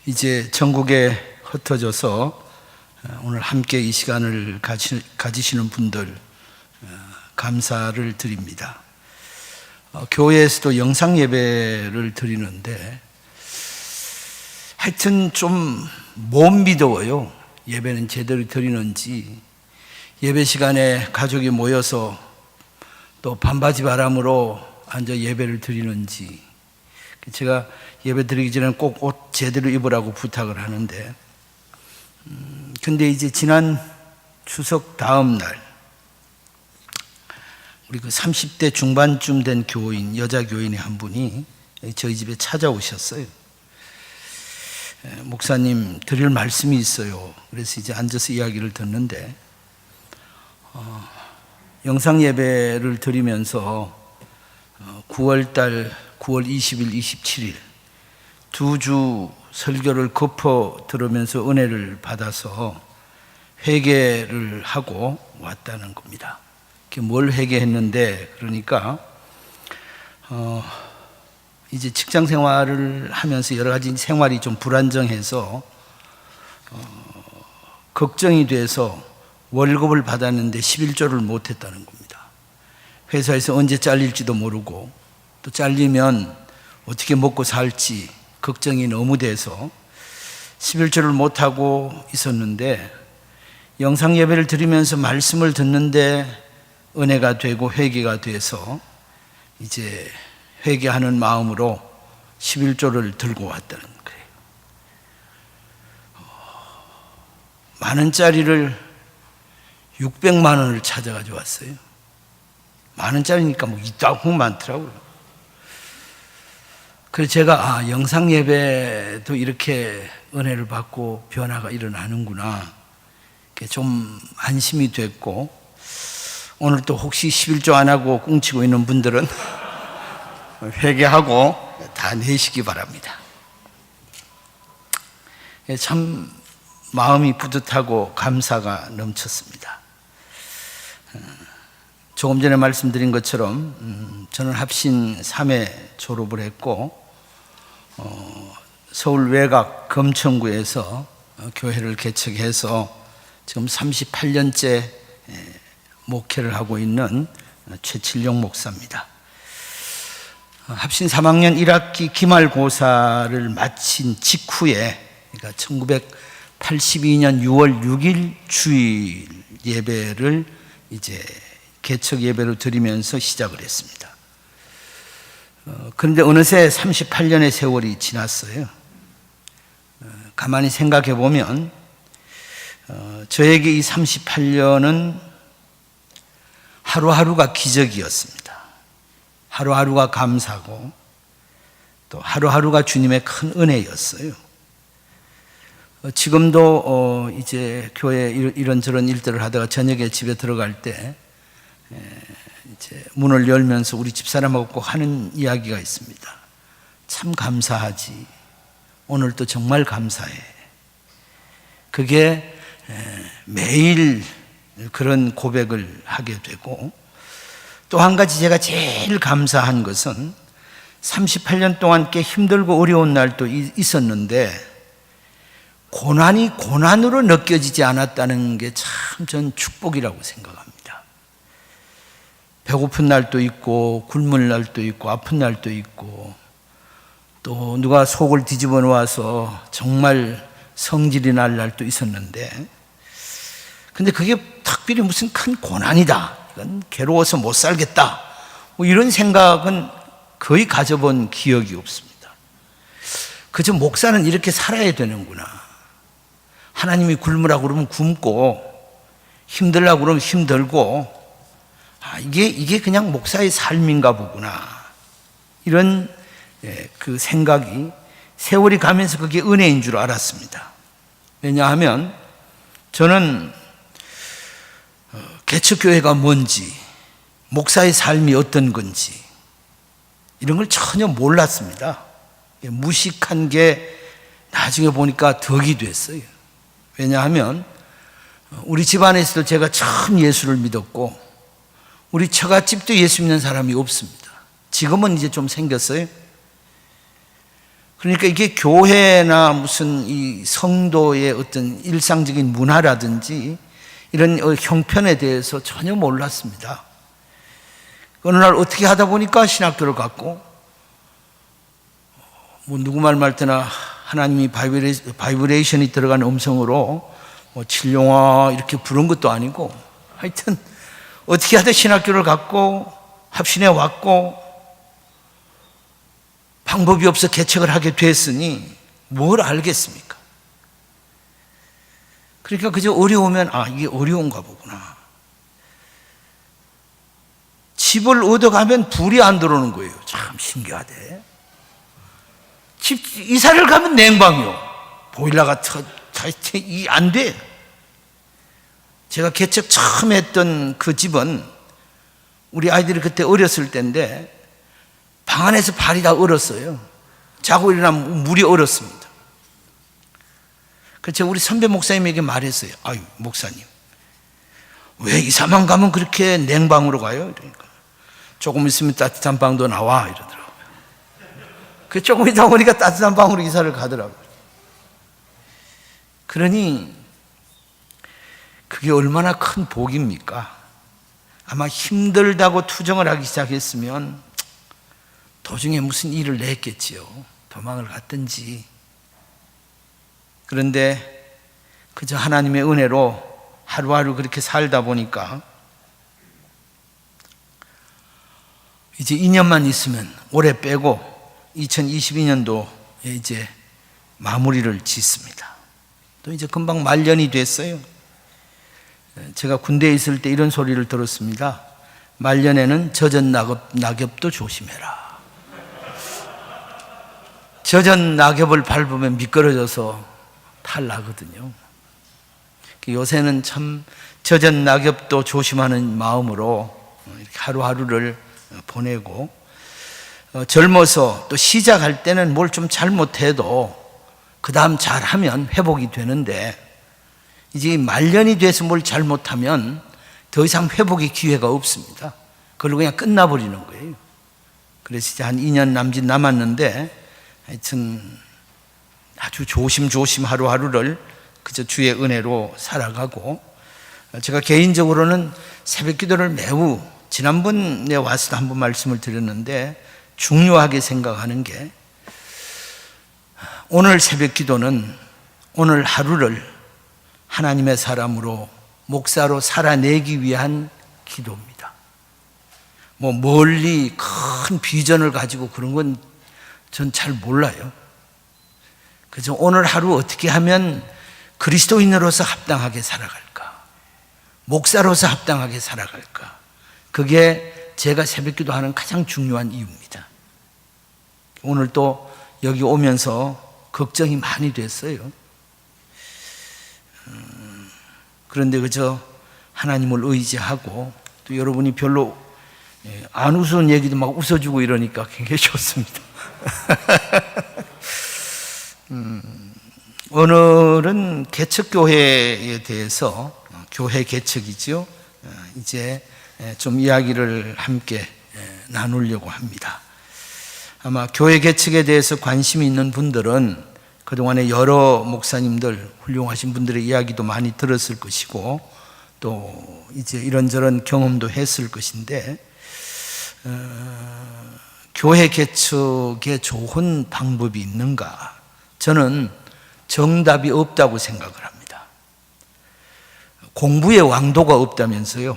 이제 전국에 흩어져서 오늘 함께 이 시간을 가지시는 분들 감사를 드립니다. 교회에서도 영상 예배를 드리는데 하여튼 좀 못 믿어요. 예배는 제대로 드리는지, 예배 시간에 가족이 모여서 또 반바지 바람으로 앉아 예배를 드리는지. 제가 예배 드리기 전에 꼭 옷 제대로 입으라고 부탁을 하는데, 근데 이제 지난 추석 다음 날 우리 그 30대 중반쯤 된 교인, 여자 교인의 한 분이 저희 집에 찾아오셨어요. 목사님, 드릴 말씀이 있어요. 그래서 이제 앉아서 이야기를 듣는데, 영상 예배를 드리면서 9월 20일, 27일 두 주 설교를 덮어 들으면서 은혜를 받아서 회개를 하고 왔다는 겁니다. 뭘 회개했는데, 그러니까 이제 직장 생활을 하면서 여러 가지 생활이 좀 불안정해서 걱정이 돼서 월급을 받았는데 11조를 못했다는 겁니다. 회사에서 언제 잘릴지도 모르고, 또 잘리면 어떻게 먹고 살지 걱정이 너무 돼서 11조를 못하고 있었는데, 영상 예배를 드리면서 말씀을 듣는데 은혜가 되고 회개가 돼서 이제 회개하는 마음으로 11조를 들고 왔다는 거예요. 만 원짜리를 600만 원을 찾아가지고 왔어요. 만 원짜리니까 뭐 이따구 많더라고요. 그래서 제가 영상 예배도 이렇게 은혜를 받고 변화가 일어나는구나, 좀 안심이 됐고, 오늘 또 혹시 11조 안 하고 꿍치고 있는 분들은 회개하고 다 내시기 바랍니다. 참 마음이 뿌듯하고 감사가 넘쳤습니다. 조금 전에 말씀드린 것처럼 저는 합신 3회 졸업을 했고, 서울 외곽 금천구에서 교회를 개척해서 지금 38년째 목회를 하고 있는 최칠용 목사입니다. 합신 3학년 1학기 기말고사를 마친 직후에, 그러니까 1982년 6월 6일 주일 예배를 이제 개척 예배로 드리면서 시작을 했습니다. 그런데 어느새 38년의 세월이 지났어요. 가만히 생각해 보면 저에게 이 38년은 하루하루가 기적이었습니다. 하루하루가 감사고, 또 하루하루가 주님의 큰 은혜였어요. 지금도 이제 교회 이런저런 일들을 하다가 저녁에 집에 들어갈 때 이제 문을 열면서 우리 집사람하고 꼭 하는 이야기가 있습니다. 참 감사하지. 오늘도 정말 감사해. 그게 매일 그런 고백을 하게 되고, 또 한 가지 제가 제일 감사한 것은 38년 동안 꽤 힘들고 어려운 날도 있었는데 고난이 고난으로 느껴지지 않았다는 게 참 전 축복이라고 생각합니다. 배고픈 날도 있고, 굶을 날도 있고, 아픈 날도 있고, 또 누가 속을 뒤집어 놓아서 정말 성질이 날 날도 있었는데, 근데 그게 특별히 무슨 큰 고난이다, 이건 괴로워서 못 살겠다, 뭐 이런 생각은 거의 가져본 기억이 없습니다. 그저 목사는 이렇게 살아야 되는구나. 하나님이 굶으라고 그러면 굶고, 힘들라고 그러면 힘들고, 이게 그냥 목사의 삶인가 보구나, 이런 그 생각이 세월이 가면서 그게 은혜인 줄 알았습니다. 왜냐하면 저는 개척교회가 뭔지, 목사의 삶이 어떤 건지 이런 걸 전혀 몰랐습니다. 무식한 게 나중에 보니까 덕이 됐어요. 왜냐하면 우리 집안에서도 제가 처음 예수를 믿었고, 우리 처갓집도 예수 믿는 사람이 없습니다. 지금은 이제 좀 생겼어요. 그러니까 이게 교회나 무슨 이 성도의 어떤 일상적인 문화라든지 이런 형편에 대해서 전혀 몰랐습니다. 어느 날 어떻게 하다 보니까 신학교를 갔고, 뭐 누구 말 때나 하나님이 바이브레이션이 들어간 음성으로 뭐 칠룡아 이렇게 부른 것도 아니고, 하여튼 어떻게 하다 신학교를 갔고 합신해 왔고 방법이 없어 개척을 하게 됐으니 뭘 알겠습니까? 그러니까 그저 어려우면 이게 어려운가 보구나. 집을 얻어가면 불이 안 들어오는 거예요. 참 신기하대. 집 이사를 가면 냉방이요. 보일러가 안 돼. 제가 개척 처음 했던 그 집은 우리 아이들이 그때 어렸을 때인데 방 안에서 발이 다 얼었어요. 자고 일어나면 물이 얼었습니다. 그래서 우리 선배 목사님에게 말했어요. 아유 목사님, 왜 이사만 가면 그렇게 냉방으로 가요? 그러니까 조금 있으면 따뜻한 방도 나와 이러더라고요. 그 조금 있다 보니까 따뜻한 방으로 이사를 가더라고요. 그러니 그게 얼마나 큰 복입니까? 아마 힘들다고 투정을 하기 시작했으면 도중에 무슨 일을 냈겠지요. 도망을 갔든지. 그런데 그저 하나님의 은혜로 하루하루 그렇게 살다 보니까 이제 2년만 있으면 올해 빼고 2022년도에 이제 마무리를 짓습니다. 또 이제 금방 말년이 됐어요. 제가 군대에 있을 때 이런 소리를 들었습니다. 말년에는 젖은 낙엽도 조심해라. 젖은 낙엽을 밟으면 미끄러져서 탈나거든요. 요새는 참 젖은 낙엽도 조심하는 마음으로 이렇게 하루하루를 보내고, 젊어서 또 시작할 때는 뭘 좀 잘못해도 그 다음 잘하면 회복이 되는데, 이제 말년이 돼서 뭘 잘못하면 더 이상 회복의 기회가 없습니다. 그걸로 그냥 끝나버리는 거예요. 그래서 이제 한 2년 남짓 남았는데 하여튼 아주 조심조심 하루하루를 그저 주의 은혜로 살아가고, 제가 개인적으로는 새벽 기도를 매우 지난번에 와서도 한번 말씀을 드렸는데 중요하게 생각하는 게, 오늘 새벽 기도는 오늘 하루를 하나님의 사람으로 목사로 살아내기 위한 기도입니다. 뭐 멀리 큰 비전을 가지고 그런 건 전 잘 몰라요. 그래서 오늘 하루 어떻게 하면 그리스도인으로서 합당하게 살아갈까, 목사로서 합당하게 살아갈까, 그게 제가 새벽 기도하는 가장 중요한 이유입니다. 오늘 또 여기 오면서 걱정이 많이 됐어요. 그런데 그저 하나님을 의지하고, 또 여러분이 별로 안 웃은 얘기도 막 웃어주고 이러니까 굉장히 좋습니다. 오늘은 개척교회에 대해서, 교회 개척이죠, 이제 좀 이야기를 함께 나누려고 합니다. 아마 교회 개척에 대해서 관심이 있는 분들은 그동안에 여러 목사님들, 훌륭하신 분들의 이야기도 많이 들었을 것이고, 또 이제 이런저런 경험도 했을 것인데, 교회 개척에 좋은 방법이 있는가? 저는 정답이 없다고 생각을 합니다. 공부의 왕도가 없다면서요.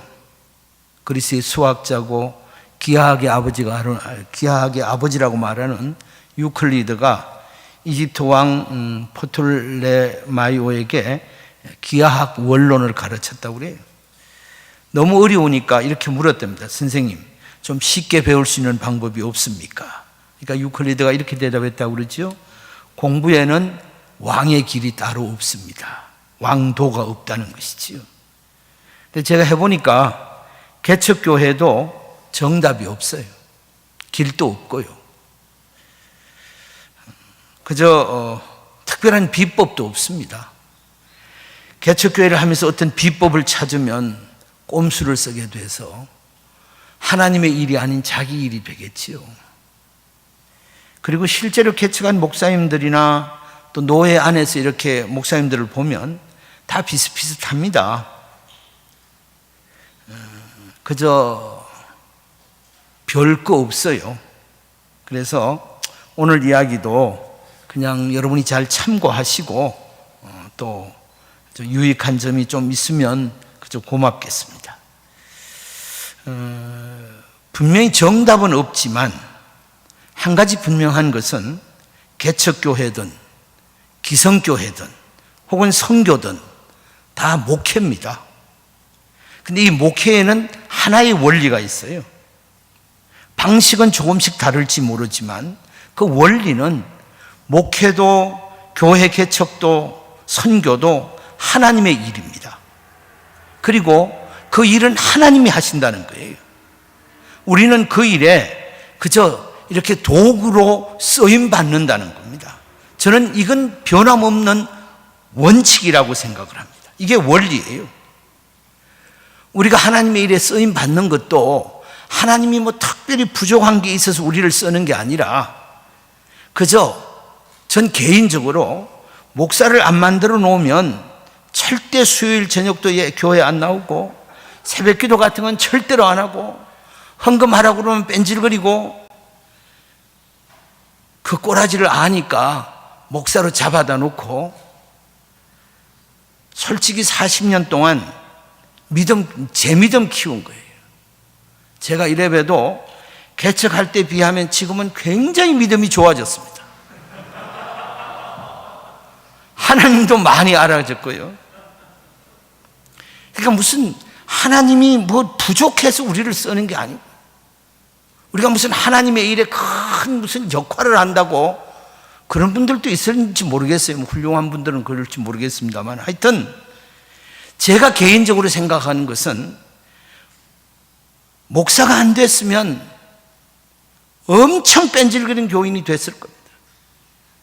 그리스의 수학자고 기하학의 아버지라고 말하는 유클리드가 이집트 왕 포톨레마이오에게 기하학 원론을 가르쳤다고 그래요. 너무 어려우니까 이렇게 물었답니다. 선생님, 좀 쉽게 배울 수 있는 방법이 없습니까? 그러니까 유클리드가 이렇게 대답했다고 그러죠. 공부에는 왕의 길이 따로 없습니다. 왕도가 없다는 것이지요. 근데 제가 해보니까 개척교회도 정답이 없어요. 길도 없고요. 그저 특별한 비법도 없습니다. 개척교회를 하면서 어떤 비법을 찾으면 꼼수를 쓰게 돼서 하나님의 일이 아닌 자기 일이 되겠지요. 그리고 실제로 개척한 목사님들이나 또 노회 안에서 이렇게 목사님들을 보면 다 비슷비슷합니다. 그저 별 거 없어요. 그래서 오늘 이야기도 그냥 여러분이 잘 참고하시고 또 유익한 점이 좀 있으면 그저 고맙겠습니다. 분명히 정답은 없지만 한 가지 분명한 것은 개척교회든 기성교회든 혹은 선교든 다 목회입니다. 근데 이 목회에는 하나의 원리가 있어요. 방식은 조금씩 다를지 모르지만 그 원리는 목회도 교회 개척도 선교도 하나님의 일입니다. 그리고 그 일은 하나님이 하신다는 거예요. 우리는 그 일에 그저 이렇게 도구로 쓰임 받는다는 겁니다. 저는 이건 변함없는 원칙이라고 생각을 합니다. 이게 원리예요. 우리가 하나님의 일에 쓰임 받는 것도 하나님이 뭐 특별히 부족한 게 있어서 우리를 쓰는 게 아니라 그저 전 개인적으로 목사를 안 만들어 놓으면 절대 수요일 저녁도 교회 안 나오고 새벽 기도 같은 건 절대로 안 하고 헌금하라고 그러면 뺀질거리고 그 꼬라지를 아니까 목사로 잡아다 놓고 솔직히 40년 동안 제 믿음 키운 거예요. 제가 이래봬도 개척할 때 비하면 지금은 굉장히 믿음이 좋아졌습니다. 하나님도 많이 알아졌고요. 그러니까 무슨 하나님이 뭐 부족해서 우리를 쓰는 게 아니고 우리가 무슨 하나님의 일에 큰 무슨 역할을 한다고 그런 분들도 있을지 모르겠어요. 뭐 훌륭한 분들은 그럴지 모르겠습니다만 하여튼 제가 개인적으로 생각하는 것은 목사가 안 됐으면 엄청 뺀질거린 교인이 됐을 겁니다.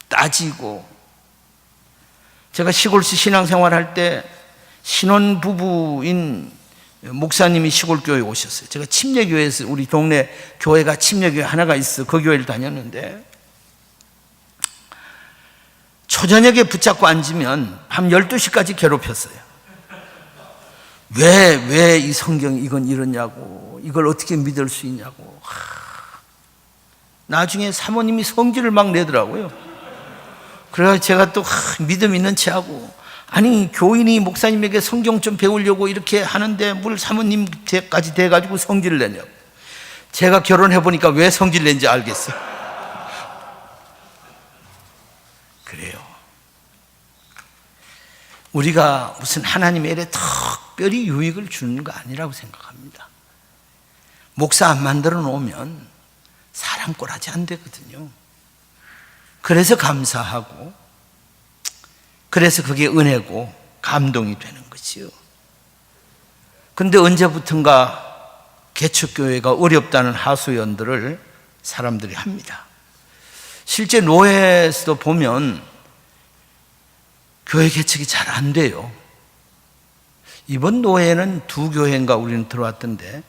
따지고 제가 시골시 신앙생활 할 때 신혼부부인 목사님이 시골교회에 오셨어요. 제가 침례교회에서 우리 동네 교회가 침례교회 하나가 있어 그 교회를 다녔는데 초저녁에 붙잡고 앉으면 밤 12시까지 괴롭혔어요. 왜 이 성경이 이건 이러냐고 이걸 어떻게 믿을 수 있냐고. 나중에 사모님이 성질을 막 내더라고요. 그래서 제가 또 믿음 있는 체하고 아니 교인이 목사님에게 성경 좀 배우려고 이렇게 하는데 뭘 사모님까지 돼가지고 성질을 내냐고. 제가 결혼해 보니까 왜 성질 낸지 알겠어요. 그래요. 우리가 무슨 하나님의 일에 특별히 유익을 주는 거 아니라고 생각합니다. 목사 안 만들어 놓으면 사람 꼴하지 안 되거든요. 그래서 감사하고 그래서 그게 은혜고 감동이 되는 거지요. 그런데 언제부턴가 개척교회가 어렵다는 하소연들을 사람들이 합니다. 실제 노회에서도 보면 교회 개척이 잘 안 돼요. 이번 노회에는 2교회인가 우리는 들어왔던데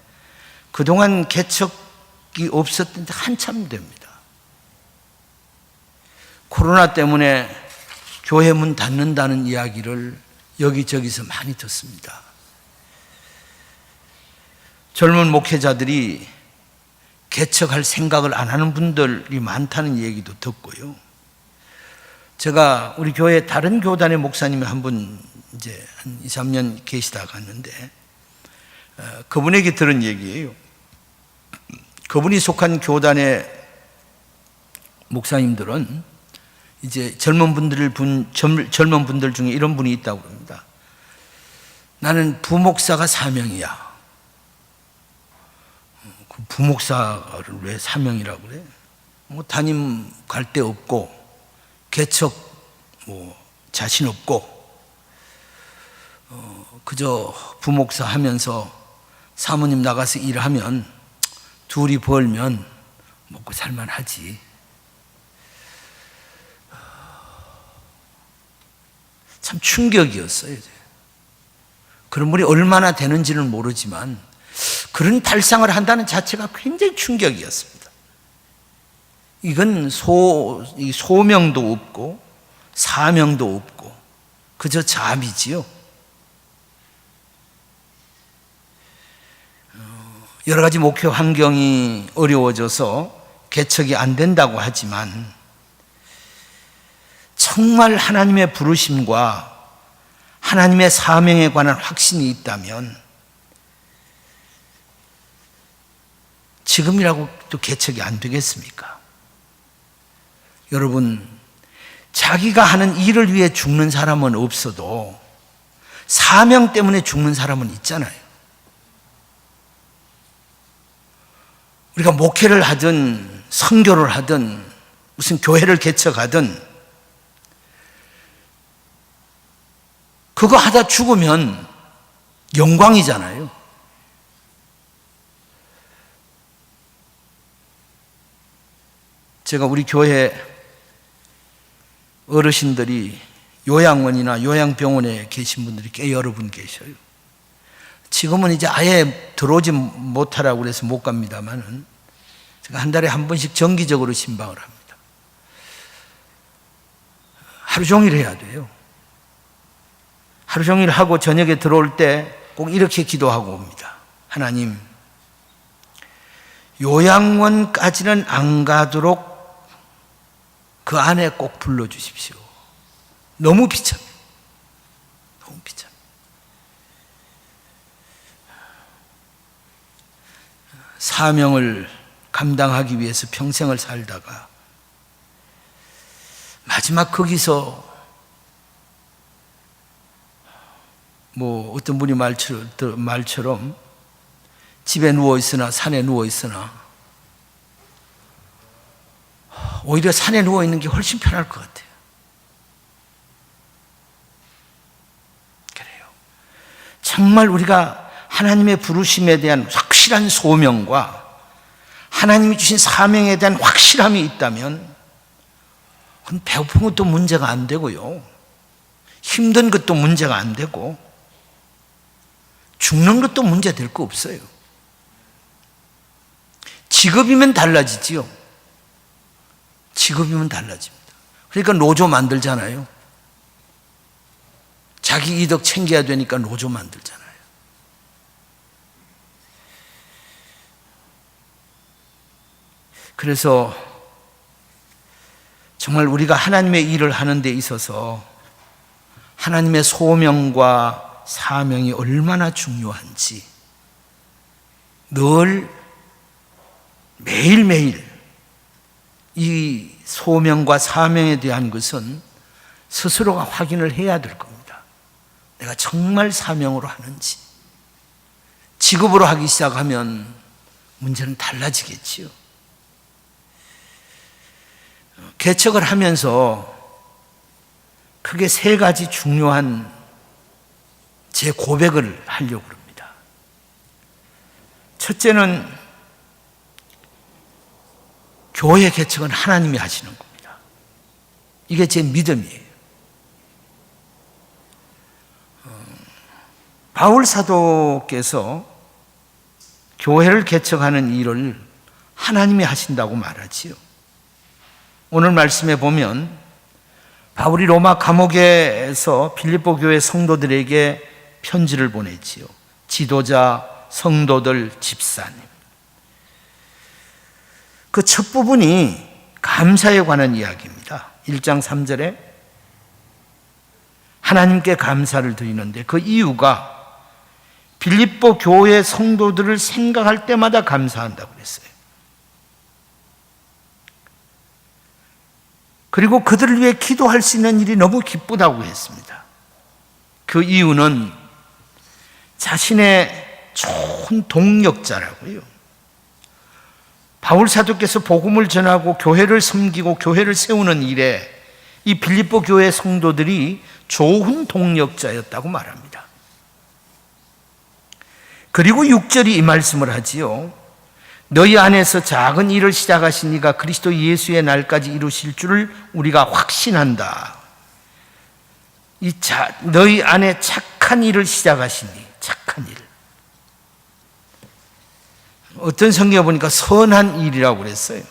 그동안 개척이 없었던 데 한참 됩니다. 코로나 때문에 교회 문 닫는다는 이야기를 여기저기서 많이 듣습니다. 젊은 목회자들이 개척할 생각을 안 하는 분들이 많다는 얘기도 듣고요. 제가 우리 교회 다른 교단의 목사님이 한 분 이제 한 2, 3년 계시다 갔는데 그분에게 들은 얘기예요. 그분이 속한 교단의 목사님들은 이제 젊은 분들 중에 이런 분이 있다고 합니다. 나는 부목사가 사명이야. 그 부목사를 왜 사명이라고 그래? 뭐 담임 갈 데 없고 개척 뭐 자신 없고 그저 부목사 하면서 사모님 나가서 일하면 둘이 벌면 먹고 살만하지. 참 충격이었어요. 그런 분이 얼마나 되는지는 모르지만 그런 발상을 한다는 자체가 굉장히 충격이었습니다. 이건 소명도 없고 사명도 없고 그저 잡이지요. 여러 가지 목회 환경이 어려워져서 개척이 안 된다고 하지만 정말 하나님의 부르심과 하나님의 사명에 관한 확신이 있다면 지금이라고 또 개척이 안 되겠습니까? 여러분, 자기가 하는 일을 위해 죽는 사람은 없어도 사명 때문에 죽는 사람은 있잖아요. 우리가 목회를 하든 선교를 하든 무슨 교회를 개척하든 그거 하다 죽으면 영광이잖아요. 제가 우리 교회 어르신들이 요양원이나 요양병원에 계신 분들이 꽤 여러 분 계셔요. 지금은 이제 아예 들어오지 못하라고 그래서 못 갑니다만은 제가 한 달에 한 번씩 정기적으로 신방을 합니다. 하루 종일 해야 돼요. 하루 종일 하고 저녁에 들어올 때 꼭 이렇게 기도하고 옵니다. 하나님, 요양원까지는 안 가도록 그 안에 꼭 불러주십시오. 너무 비참해요. 너무 비참해요. 사명을 감당하기 위해서 평생을 살다가 마지막 거기서 어떤 분이 말처럼 집에 누워있으나 산에 누워있으나 오히려 산에 누워있는 게 훨씬 편할 것 같아요. 그래요. 정말 우리가 하나님의 부르심에 대한 확실한 소명과 하나님이 주신 사명에 대한 확실함이 있다면 그건 배고픈 것도 문제가 안 되고요. 힘든 것도 문제가 안 되고 죽는 것도 문제 될 거 없어요. 직업이면 달라지지요. 직업이면 달라집니다. 그러니까 노조 만들잖아요. 자기 이득 챙겨야 되니까 노조 만들잖아요. 그래서 정말 우리가 하나님의 일을 하는 데 있어서 하나님의 소명과 사명이 얼마나 중요한지 늘 매일매일 이 소명과 사명에 대한 것은 스스로가 확인을 해야 될 겁니다. 내가 정말 사명으로 하는지. 직업으로 하기 시작하면 문제는 달라지겠지요. 개척을 하면서 크게 세 가지 중요한 제 고백을 하려고 합니다. 첫째는 교회 개척은 하나님이 하시는 겁니다. 이게 제 믿음이에요. 바울 사도께서 교회를 개척하는 일을 하나님이 하신다고 말하지요. 오늘 말씀에 보면 바울이 로마 감옥에서 빌립보 교회 성도들에게 편지를 보냈지요. 지도자, 성도들, 집사님. 그 첫 부분이 감사에 관한 이야기입니다. 1장 3절에 하나님께 감사를 드리는데 그 이유가 빌립보 교회 성도들을 생각할 때마다 감사한다고 그랬어요. 그리고 그들을 위해 기도할 수 있는 일이 너무 기쁘다고 했습니다. 그 이유는 자신의 좋은 동력자라고요. 바울 사도께서 복음을 전하고 교회를 섬기고 교회를 세우는 일에 이 빌립보 교회 성도들이 좋은 동력자였다고 말합니다. 그리고 6절이 이 말씀을 하지요. 너희 안에서 작은 일을 시작하신 이가 그리스도 예수의 날까지 이루실 줄을 우리가 확신한다. 너희 안에 착한 일을 시작하시니, 착한 일. 어떤 성경에 보니까 선한 일이라고 그랬어요.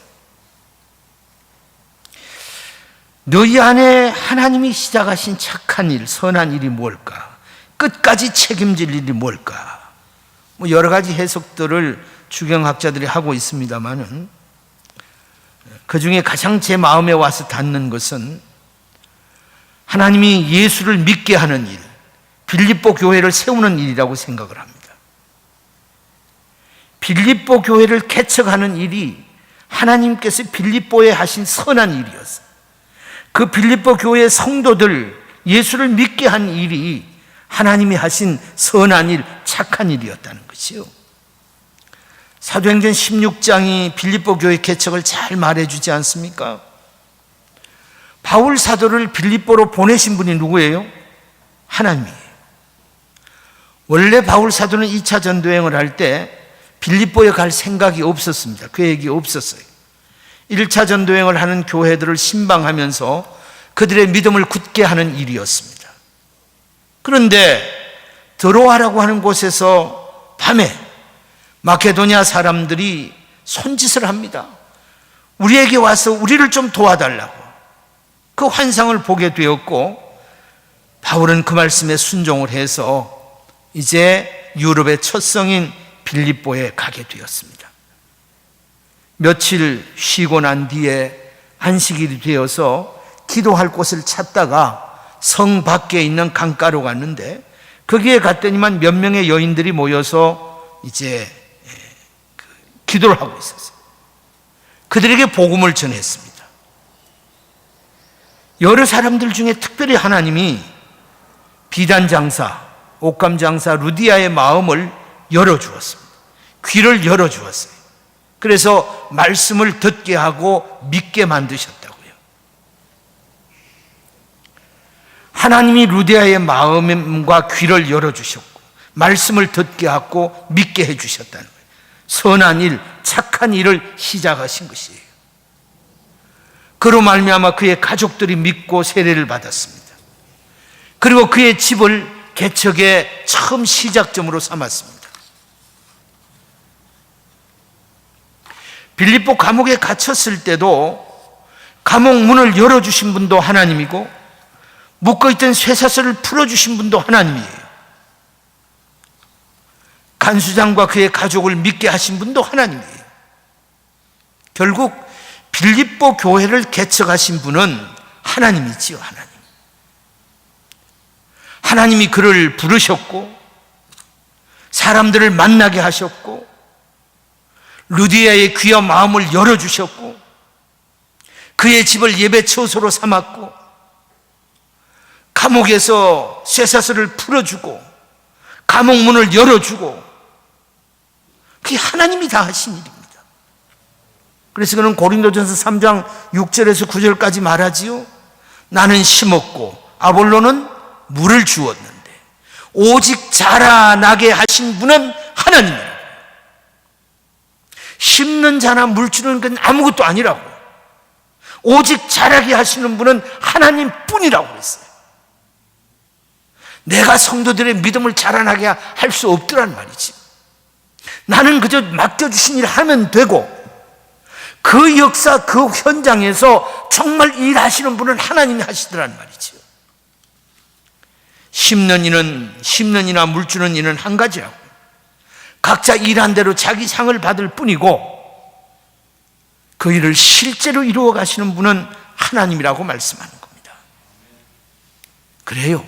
너희 안에 하나님이 시작하신 착한 일, 선한 일이 뭘까? 끝까지 책임질 일이 뭘까? 여러 가지 해석들을 주경학자들이 하고 있습니다만은 그 중에 가장 제 마음에 와서 닿는 것은 하나님이 예수를 믿게 하는 일, 빌립보 교회를 세우는 일이라고 생각을 합니다. 빌립보 교회를 개척하는 일이 하나님께서 빌립보에 하신 선한 일이었어요. 그 빌립보 교회의 성도들, 예수를 믿게 한 일이 하나님이 하신 선한 일, 착한 일이었다는 것이요. 사도행전 16장이 빌립보 교회 개척을 잘 말해주지 않습니까? 바울 사도를 빌립보로 보내신 분이 누구예요? 하나님이에요. 원래 바울 사도는 2차 전도행을 할 때 빌립보에 갈 생각이 없었습니다. 계획이 없었어요. 1차 전도행을 하는 교회들을 신방하면서 그들의 믿음을 굳게 하는 일이었습니다. 그런데 드로아라고 하는 곳에서 밤에 마케도니아 사람들이 손짓을 합니다. 우리에게 와서 우리를 좀 도와달라고. 그 환상을 보게 되었고 바울은 그 말씀에 순종을 해서 이제 유럽의 첫 성인 빌립보에 가게 되었습니다. 며칠 쉬고 난 뒤에 안식일이 되어서 기도할 곳을 찾다가 성 밖에 있는 강가로 갔는데 거기에 갔더니만 몇 명의 여인들이 모여서 이제 기도를 하고 있었어요. 그들에게 복음을 전했습니다. 여러 사람들 중에 특별히 하나님이 비단 장사, 옥감 장사 루디아의 마음을 열어주었습니다. 귀를 열어주었어요. 그래서 말씀을 듣게 하고 믿게 만드셨다고요. 하나님이 루디아의 마음과 귀를 열어주셨고 말씀을 듣게 하고 믿게 해주셨다는 거예요. 선한 일, 착한 일을 시작하신 것이에요. 그로 말미암아 그의 가족들이 믿고 세례를 받았습니다. 그리고 그의 집을 개척의 처음 시작점으로 삼았습니다. 빌립보 감옥에 갇혔을 때도 감옥 문을 열어주신 분도 하나님이고 묶어있던 쇠사슬을 풀어주신 분도 하나님이에요. 간수장과 그의 가족을 믿게 하신 분도 하나님이에요. 결국 빌립보 교회를 개척하신 분은 하나님이지요. 하나님이 그를 부르셨고 사람들을 만나게 하셨고 루디아의 귀와 마음을 열어주셨고 그의 집을 예배 처소로 삼았고 감옥에서 쇠사슬을 풀어주고 감옥 문을 열어주고 그게 하나님이 다 하신 일입니다. 그래서 그는 고린도전서 3장 6절에서 9절까지 말하지요. 나는 심었고 아볼로는 물을 주었는데 오직 자라나게 하신 분은 하나님이라고. 심는 자나 물 주는 건 아무것도 아니라고. 오직 자라게 하시는 분은 하나님뿐이라고 했어요. 내가 성도들의 믿음을 자라나게 할 수 없더란 말이지. 나는 그저 맡겨주신 일을 하면 되고 그 역사, 그 현장에서 정말 일하시는 분은 하나님이 하시더란 말이지요. 심는 이나 물 주는 이는 한 가지라고. 각자 일한 대로 자기 상을 받을 뿐이고 그 일을 실제로 이루어 가시는 분은 하나님이라고 말씀하는 겁니다. 그래요.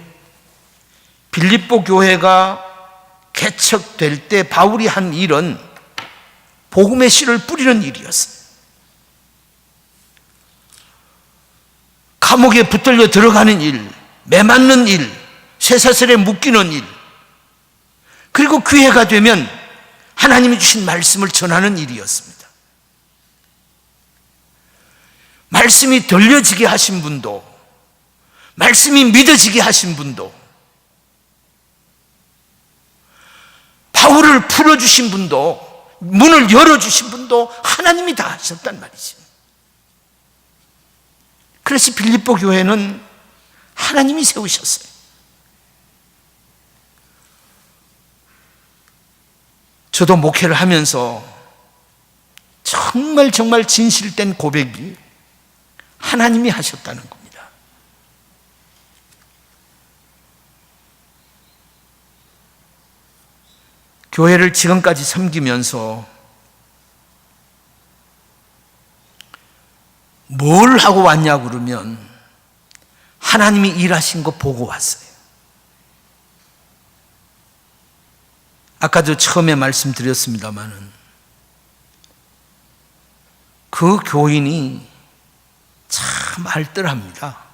빌립보 교회가 개척될 때 바울이 한 일은 복음의 씨를 뿌리는 일이었어요. 감옥에 붙들려 들어가는 일, 매맞는 일, 쇠사슬에 묶이는 일, 그리고 기회가 되면 하나님이 주신 말씀을 전하는 일이었습니다. 말씀이 들려지게 하신 분도, 말씀이 믿어지게 하신 분도, 바울을 풀어주신 분도, 문을 열어주신 분도 하나님이 다 하셨단 말이죠. 그래서 빌립보 교회는 하나님이 세우셨어요. 저도 목회를 하면서 정말 진실된 고백이 하나님이 하셨다는 겁니다. 교회를 지금까지 섬기면서 뭘 하고 왔냐고 그러면 하나님이 일하신 거 보고 왔어요. 아까도 처음에 말씀드렸습니다마는 그 교인이 참 알뜰합니다.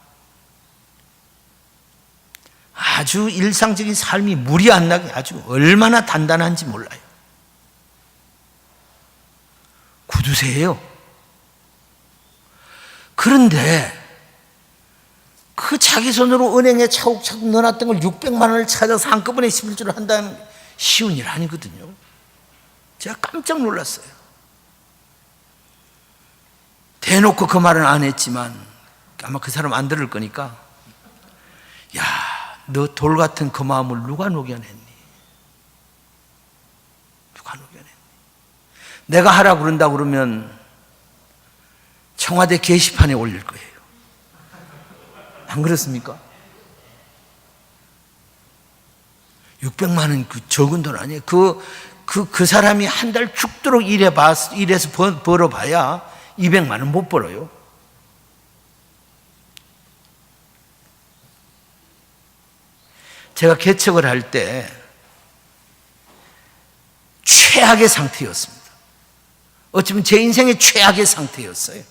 아주 일상적인 삶이 무리 안 나게 아주 얼마나 단단한지 몰라요. 구두쇠예요. 그런데 그 자기 손으로 은행에 차곡차곡 넣어놨던 걸 600만 원을 찾아서 한꺼번에 11조를 한다는 쉬운 일 아니거든요. 제가 깜짝 놀랐어요. 대놓고 그 말은 안 했지만 아마 그 사람 안 들을 거니까, 야, 너 돌 같은 그 마음을 누가 녹여냈니? 누가 녹여냈니? 내가 하라 그런다 그러면 청와대 게시판에 올릴 거예요. 안 그렇습니까? 600만 원 그 적은 돈 아니에요. 그 사람이 한 달 죽도록 일해서 벌어봐야 200만 원 못 벌어요. 제가 개척을 할 때 최악의 상태였습니다. 어쩌면 제 인생의 최악의 상태였어요.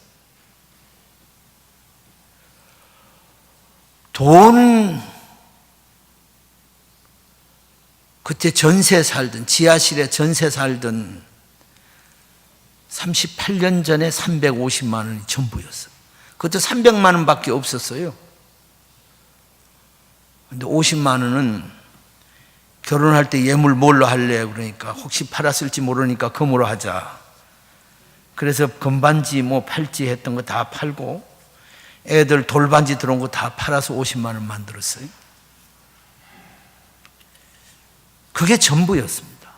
돈, 그때 전세 살던, 지하실에 전세 살던 38년 전에 350만 원이 전부였어요. 그것도 300만 원밖에 없었어요. 근데 50만 원은 결혼할 때 예물 뭘로 할래? 그러니까 혹시 팔았을지 모르니까 금으로 하자. 그래서 금반지 뭐 팔찌 했던 거 다 팔고 애들 돌반지 들어온 거 다 팔아서 50만 원 만들었어요. 그게 전부였습니다.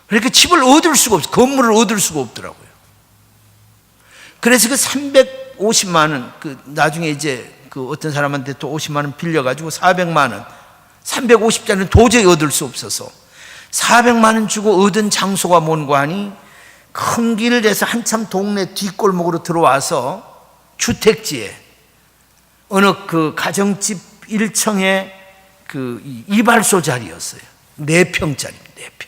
그러니까 집을 얻을 수가 없어요. 건물을 얻을 수가 없더라고요. 그래서 그 350만 원, 나중에 이제 어떤 사람한테 또 50만 원 빌려가지고 400만 원, 350짜리는 도저히 얻을 수 없어서 400만 원 주고 얻은 장소가 뭔고 하니 큰 길을 내서 한참 동네 뒷골목으로 들어와서 주택지에 어느 그 가정집 1층에 그 이발소 자리였어요. 4평짜리입니다. 4평.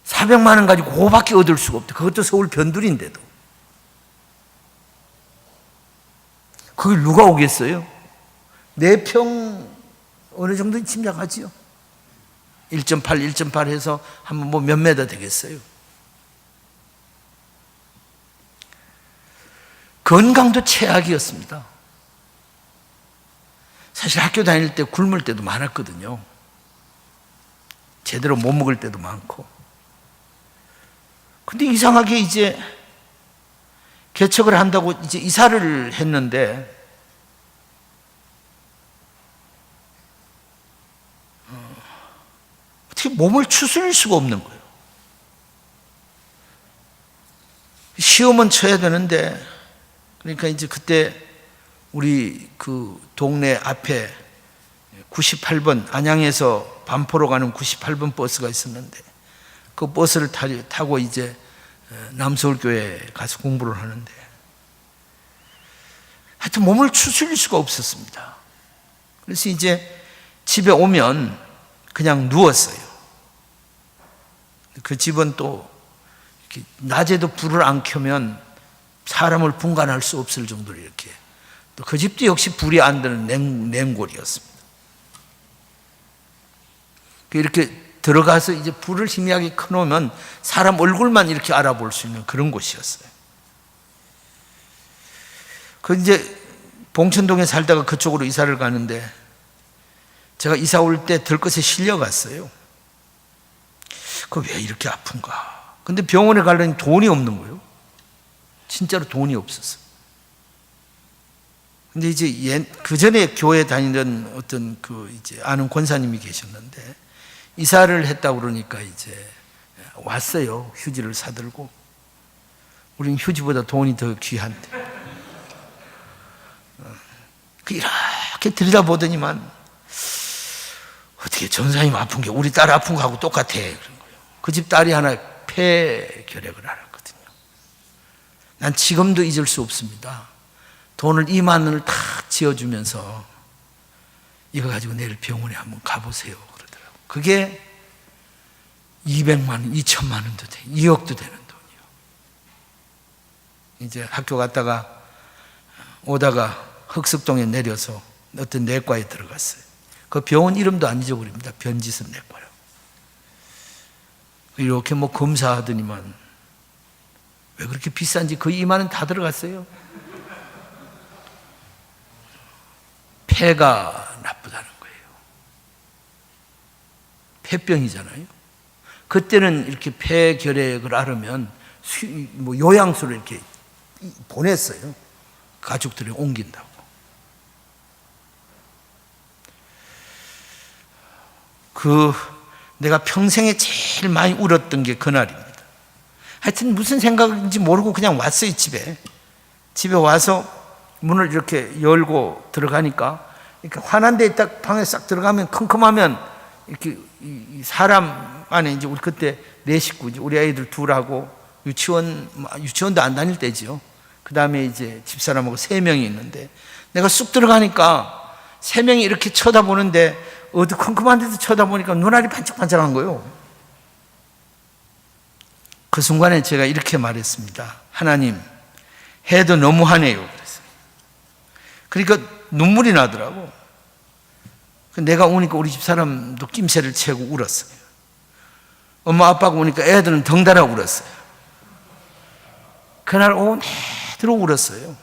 400만 원 가지고 그거밖에 얻을 수가 없대. 그것도 서울 변두리인데도. 거기 누가 오겠어요? 4평 어느 정도는 짐작하지요. 1.8 해서 한번 뭐 몇 메다 되겠어요. 건강도 최악이었습니다. 사실 학교 다닐 때 굶을 때도 많았거든요. 제대로 못 먹을 때도 많고. 근데 이상하게 이제 개척을 한다고 이제 이사를 했는데 어떻게 몸을 추스릴 수가 없는 거예요. 시험은 쳐야 되는데, 그러니까 이제 그때 우리 그 동네 앞에 98번, 안양에서 반포로 가는 98번 버스가 있었는데 그 버스를 타고 이제 남서울교회에 가서 공부를 하는데 하여튼 몸을 추스릴 수가 없었습니다. 그래서 이제 집에 오면 그냥 누웠어요. 그 집은 또 이렇게 낮에도 불을 안 켜면 사람을 분간할 수 없을 정도로 이렇게, 또 그 집도 역시 불이 안 드는 냉골이었습니다. 이렇게 들어가서 이제 불을 희미하게 켜놓으면 사람 얼굴만 이렇게 알아볼 수 있는 그런 곳이었어요. 그 이제 봉천동에 살다가 그쪽으로 이사를 가는데 제가 이사 올 때 들것에 실려갔어요. 그 왜 이렇게 아픈가? 근데 병원에 가려니 돈이 없는 거예요. 진짜로 돈이 없었어요. 근데 이제 그 전에 교회 다니던 어떤 이제 아는 권사님이 계셨는데 이사를 했다고 그러니까 이제 왔어요. 휴지를 사들고. 우린 휴지보다 돈이 더 귀한데. 이렇게 들여다보더니만 어떻게 전사님 아픈 게 우리 딸 아픈 거하고 똑같아. 그런 거예요. 그 집 딸이 하나 폐결핵을 앓았거든요. 난 지금도 잊을 수 없습니다. 돈을 2만 원을 탁 지어주면서 이거 가지고 내일 병원에 한번 가보세요 그러더라고요. 그게 200만 원, 2천만 원도 돼, 2억도 되는 돈이요. 이제 학교 갔다가 오다가 흑석동에 내려서 어떤 내과에 들어갔어요. 그 병원 이름도 안 잊어버립니다. 변지섭 내과요. 이렇게 뭐 검사하더니만 왜 그렇게 비싼지 거의 2만 원 다 들어갔어요. 폐가 나쁘다는 거예요. 폐병이잖아요. 그때는 이렇게 폐결핵을 앓으면 뭐 요양소로 이렇게 보냈어요. 가족들이 옮긴다고. 내가 평생에 제일 많이 울었던 게 그날입니다. 하여튼 무슨 생각인지 모르고 그냥 왔어요, 집에. 집에 와서 문을 이렇게 열고 들어가니까 이렇게 환한 데에 딱 방에 싹 들어가면 컴컴하면 이렇게 사람 안에 이제 우리 그때 4식구, 이제 우리 아이들 둘하고 유치원도 안 다닐 때지요. 그 다음에 이제 집사람하고 3명이 있는데 내가 쑥 들어가니까 3명이 이렇게 쳐다보는데 어두컴컴한 데서 쳐다보니까 눈알이 반짝반짝한 거예요. 그 순간에 제가 이렇게 말했습니다. 하나님, 해도 너무하네요. 그랬어요. 그러니까 눈물이 나더라고. 내가 오니까 우리 집 사람도 낌새를 채고 울었어요. 엄마 아빠가 오니까 애들은 덩달아 울었어요. 그날 오후 내도록 울었어요.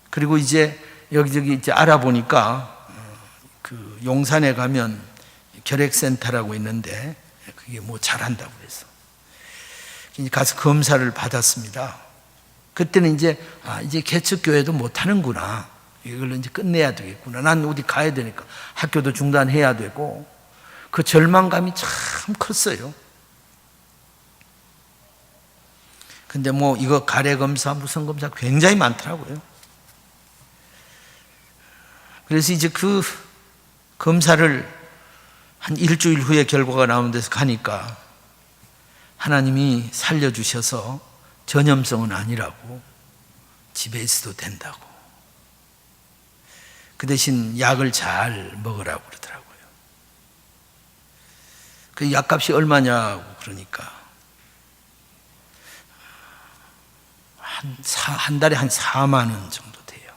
그리고 이제 여기저기 이제 알아보니까 그 용산에 가면 결핵센터라고 있는데 그게 뭐 잘한다고 그래서 가서 검사를 받았습니다. 그때는 이제 이제 개척교회도 못 하는구나. 이걸로 이제 끝내야 되겠구나. 난 어디 가야 되니까 학교도 중단해야 되고 그 절망감이 참 컸어요. 근데 뭐 이거 가래 검사 무슨 검사 굉장히 많더라고요. 그래서 이제 그 검사를 한 일주일 후에 결과가 나오는 데서 가니까 하나님이 살려주셔서 전염성은 아니라고 집에 있어도 된다고. 그 대신 약을 잘 먹으라고 그러더라고요. 그 약값이 얼마냐고 그러니까 한 달에 한 4만 원 정도 돼요.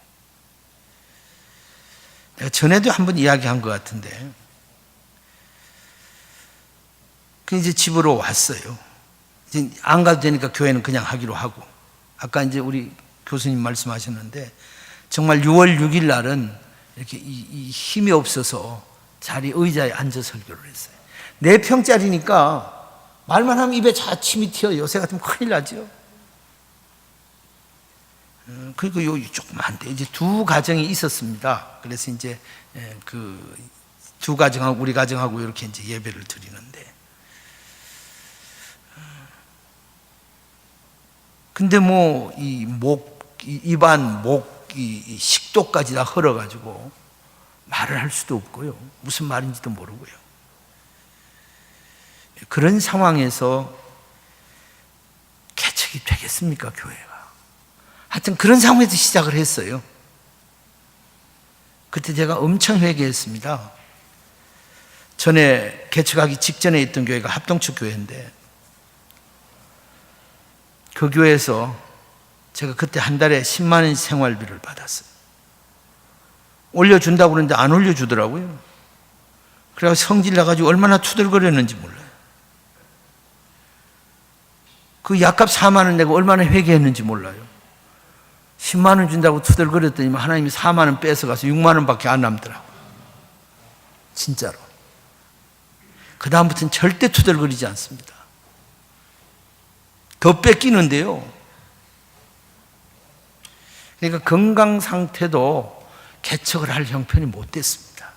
내가 전에도 한번 이야기한 것 같은데 그 이제 집으로 왔어요. 이제 안 가도 되니까 교회는 그냥 하기로 하고 아까 이제 우리 교수님 말씀하셨는데 정말 6월 6일 날은 이렇게 이 힘이 없어서 자리 의자에 앉아 설교를 했어요. 4평짜리니까 말만 하면 입에 침이 튀어요. 요새 같으면 큰일 나죠. 그리고 요 조그만데 이제 2 가정이 있었습니다. 그래서 이제 그 2 가정하고 우리 가정하고 이렇게 이제 예배를 드리는데, 근데 뭐 이 입안, 목, 이 식도까지 다 헐어가지고 말을 할 수도 없고요. 무슨 말인지도 모르고요. 그런 상황에서 개척이 되겠습니까, 교회가? 하여튼 그런 상황에서 시작을 했어요. 그때 제가 엄청 회개했습니다. 전에 개척하기 직전에 있던 교회가 합동축 교회인데 그 교회에서 제가 그때 한 달에 10만 원 생활비를 받았어요. 올려준다고 그러는데 안 올려주더라고요. 그래서 성질 나가지고 얼마나 투덜거렸는지 몰라요. 그 약값 4만 원 내고 얼마나 회개했는지 몰라요. 10만 원 준다고 투덜거렸더니 하나님이 4만 원 뺏어가서 6만 원밖에 안 남더라고요. 진짜로. 그 다음부터는 절대 투덜거리지 않습니다. 더 뺏기는데요. 그러니까 건강 상태도 개척을 할 형편이 못 됐습니다.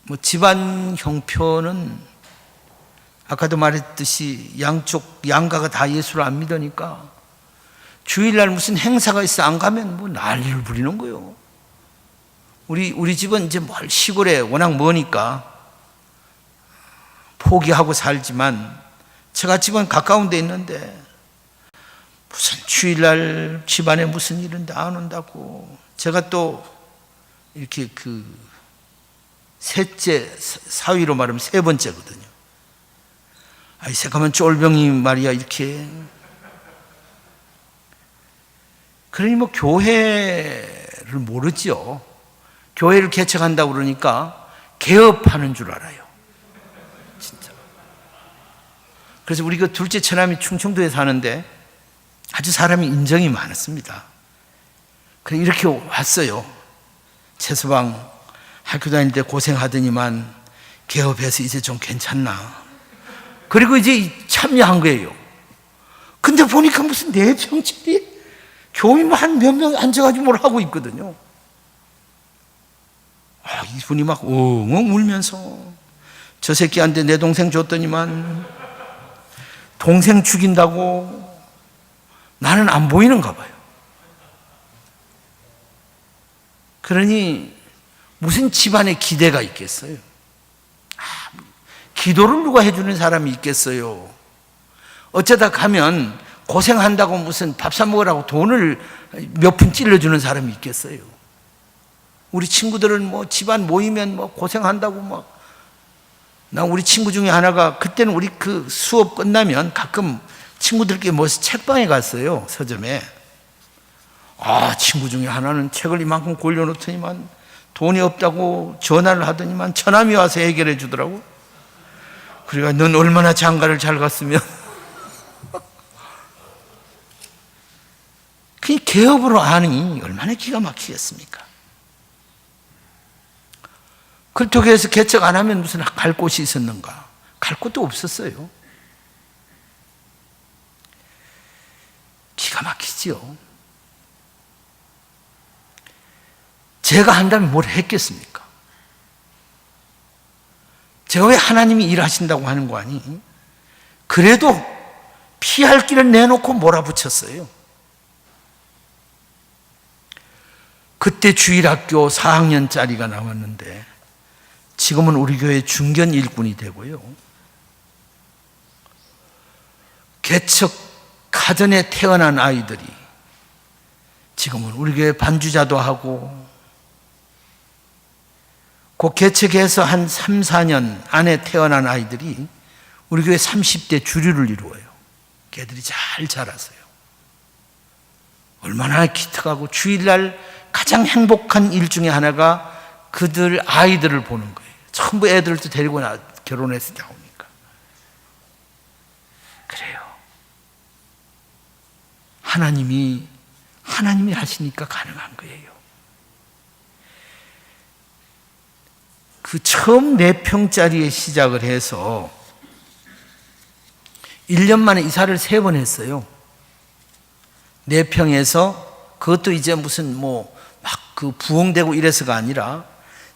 뭐 집안 형편은 아까도 말했듯이 양가가 다 예수를 안 믿으니까 주일날 무슨 행사가 있어 안 가면 뭐 난리를 부리는 거예요. 우리 집은 이제 시골에 워낙 머니까 포기하고 살지만 제가 집은 가까운 데 있는데 무슨 주일날 집안에 무슨 일인데 안 온다고. 제가 또 이렇게 셋째, 사위로 말하면 세 번째거든요. 아이 새까만 쫄병이 말이야 이렇게. 그러니 뭐 교회를 모르지요. 교회를 개척한다고 그러니까 개업하는 줄 알아요. 진짜. 그래서 우리 그 둘째 처남이 충청도에 사는데 아주 사람이 인정이 많았습니다. 그래서 이렇게 왔어요. 최서방 학교 다닐 때 고생하더니만 개업해서 이제 좀 괜찮나. 그리고 이제 참여한 거예요. 근데 보니까 무슨 4평짜리 교인 한 몇 명 앉아가지고 뭘 하고 있거든요. 이분이 막 엉엉 울면서 저 새끼한테 내 동생 줬더니만 동생 죽인다고. 나는 안 보이는가 봐요. 그러니 무슨 집안에 기대가 있겠어요? 기도를 누가 해주는 사람이 있겠어요? 어쩌다 가면 고생한다고 무슨 밥 사 먹으라고 돈을 몇 푼 찔러주는 사람이 있겠어요? 우리 친구들은 뭐 집안 모이면 뭐 고생한다고 나 우리 친구 중에 하나가 그때는 우리 그 수업 끝나면 가끔 친구들끼리 모여서 책방에 갔어요. 서점에. 친구 중에 하나는 책을 이만큼 골려놓더니만 돈이 없다고 전화를 하더니만 처남이 와서 해결해 주더라고. 그래가 넌 얼마나 장가를 잘 갔으면. 그 개업으로 아니 얼마나 기가 막히겠습니까? 그렇다고 해서 개척 안 하면 무슨 갈 곳이 있었는가? 갈 곳도 없었어요. 기가 막히지요. 제가 한다면 뭘 했겠습니까? 제가 왜 하나님이 일하신다고 하는 거 아니? 그래도 피할 길을 내놓고 몰아붙였어요. 그때 주일학교 4학년짜리가 나왔는데 지금은 우리 교회 중견 일꾼이 되고요. 개척하전에 태어난 아이들이 지금은 우리 교회 반주자도 하고, 그 개척해서 한 3, 4년 안에 태어난 아이들이 우리 교회 30대 주류를 이루어요. 걔들이 잘 자라서요. 얼마나 기특하고, 주일날 가장 행복한 일 중에 하나가 그들 아이들을 보는 거예요. 전부 애들도 데리고 결혼해서 나오니까. 그래요. 하나님이 하시니까 가능한 거예요. 그 처음 4평짜리에 시작을 해서 1년 만에 이사를 3번 했어요. 4평에서 그것도 이제 무슨 부흥되고 이래서가 아니라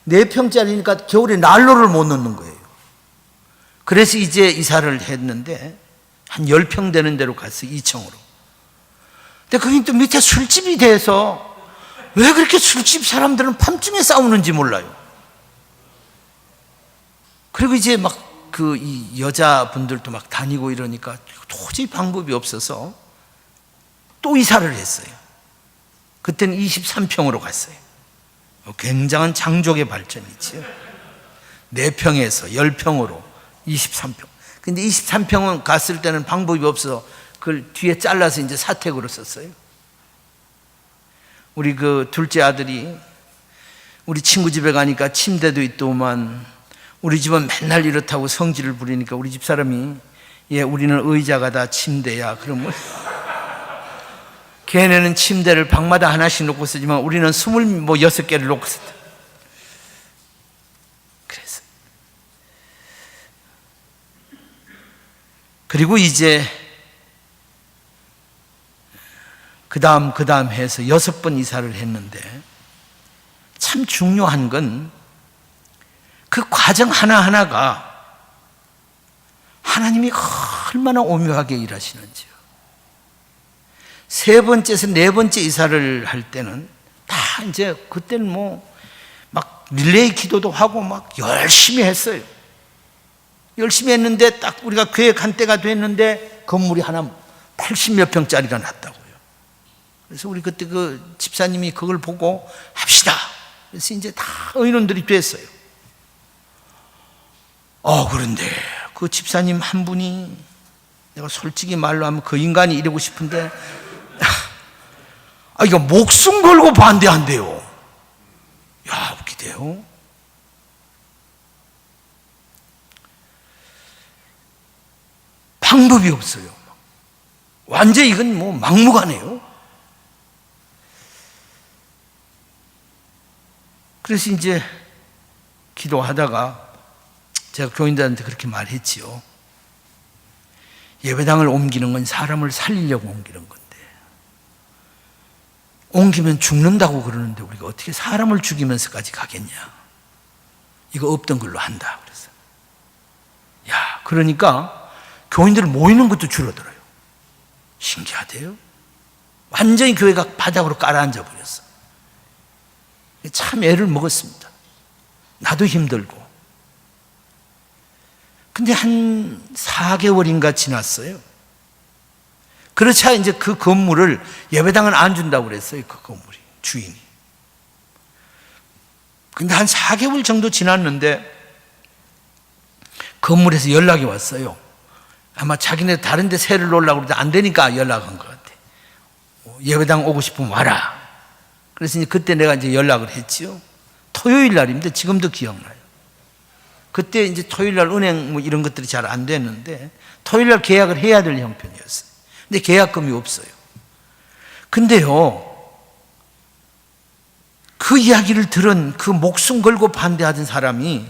4평짜리니까 겨울에 난로를 못 넣는 거예요. 그래서 이제 이사를 했는데 한 10평 되는 데로 갔어요. 2층으로. 근데 거기 또 밑에 술집이 돼서 왜 그렇게 술집 사람들은 밤중에 싸우는지 몰라요. 그리고 이제 이 여자분들도 다니고 이러니까 도저히 방법이 없어서 또 이사를 했어요. 그때는 23평으로 갔어요. 굉장한 장족의 발전이지요. 4평에서 10평으로 23평. 근데 23평은 갔을 때는 방법이 없어서 그걸 뒤에 잘라서 이제 사택으로 썼어요. 우리 그 둘째 아들이 우리 친구 집에 가니까 침대도 있더만, 우리 집은 맨날 이렇다고 성질을 부리니까 우리 집 사람이 우리는 의자가 다 침대야. 그러면 걔네는 침대를 방마다 하나씩 놓고 쓰지만 우리는 26개를 놓고 썼다. 그래서 그리고 이제 그 다음 해서 6번 이사를 했는데, 참 중요한 건 그 과정 하나하나가 하나님이 얼마나 오묘하게 일하시는지요. 세 번째에서 네 번째 이사를 할 때는 다 이제 그때는 뭐 막 릴레이 기도도 하고 막 열심히 했어요. 열심히 했는데 딱 우리가 계획한 때가 됐는데 건물이 하나 80몇 평짜리가 났다고요. 그래서 우리 그때 그 집사님이 그걸 보고 합시다. 그래서 이제 다 의논들이 됐어요. 그런데 그 집사님 한 분이, 내가 솔직히 말로 하면 그 인간이 이러고 싶은데, 이거 목숨 걸고 반대한대요. 야, 웃기대요. 방법이 없어요. 완전 이건 뭐 막무가내요. 그래서 이제 기도하다가 제가 교인들한테 그렇게 말했지요. 예배당을 옮기는 건 사람을 살리려고 옮기는 건데, 옮기면 죽는다고 그러는데 우리가 어떻게 사람을 죽이면서까지 가겠냐. 이거 없던 걸로 한다. 그래서 그러니까 교인들 모이는 것도 줄어들어요. 신기하대요. 완전히 교회가 바닥으로 깔아앉아 버렸어. 참 애를 먹었습니다. 나도 힘들고. 근데 한 4개월인가 지났어요. 그렇자 이제 그 건물을 예배당은 안 준다고 그랬어요. 그 건물이, 주인이. 근데 한 4개월 정도 지났는데 건물에서 연락이 왔어요. 아마 자기네 다른 데 세를 놓으려고 그러는데 안 되니까 연락한 것 같아. 예배당 오고 싶으면 와라. 그래서 이제 그때 내가 이제 연락을 했지요. 토요일 날입니다. 지금도 기억나요. 그때 이제 토요일 날 은행 뭐 이런 것들이 잘 안 됐는데 토요일 날 계약을 해야 될 형편이었어요. 근데 계약금이 없어요. 근데요, 그 이야기를 들은 그 목숨 걸고 반대하던 사람이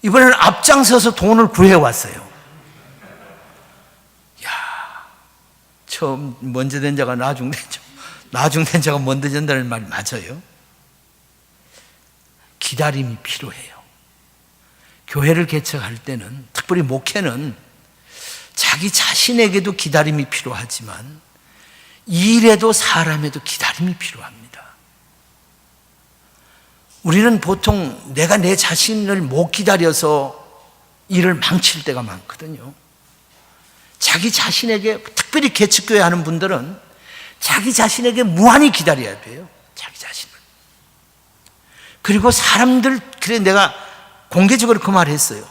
이번에는 앞장서서 돈을 구해왔어요. 야, 처음 먼저 된 자가 나중 된 자, 나중 된 자가 먼저 된다는 말이 맞아요. 기다림이 필요해요. 교회를 개척할 때는, 특별히 목회는 자기 자신에게도 기다림이 필요하지만 일에도 사람에도 기다림이 필요합니다. 우리는 보통 내가 내 자신을 못 기다려서 일을 망칠 때가 많거든요. 자기 자신에게, 특별히 개척교회 하는 분들은 자기 자신에게 무한히 기다려야 돼요. 자기 자신을. 그리고 사람들, 그래 내가 공개적으로 그 말을 했어요.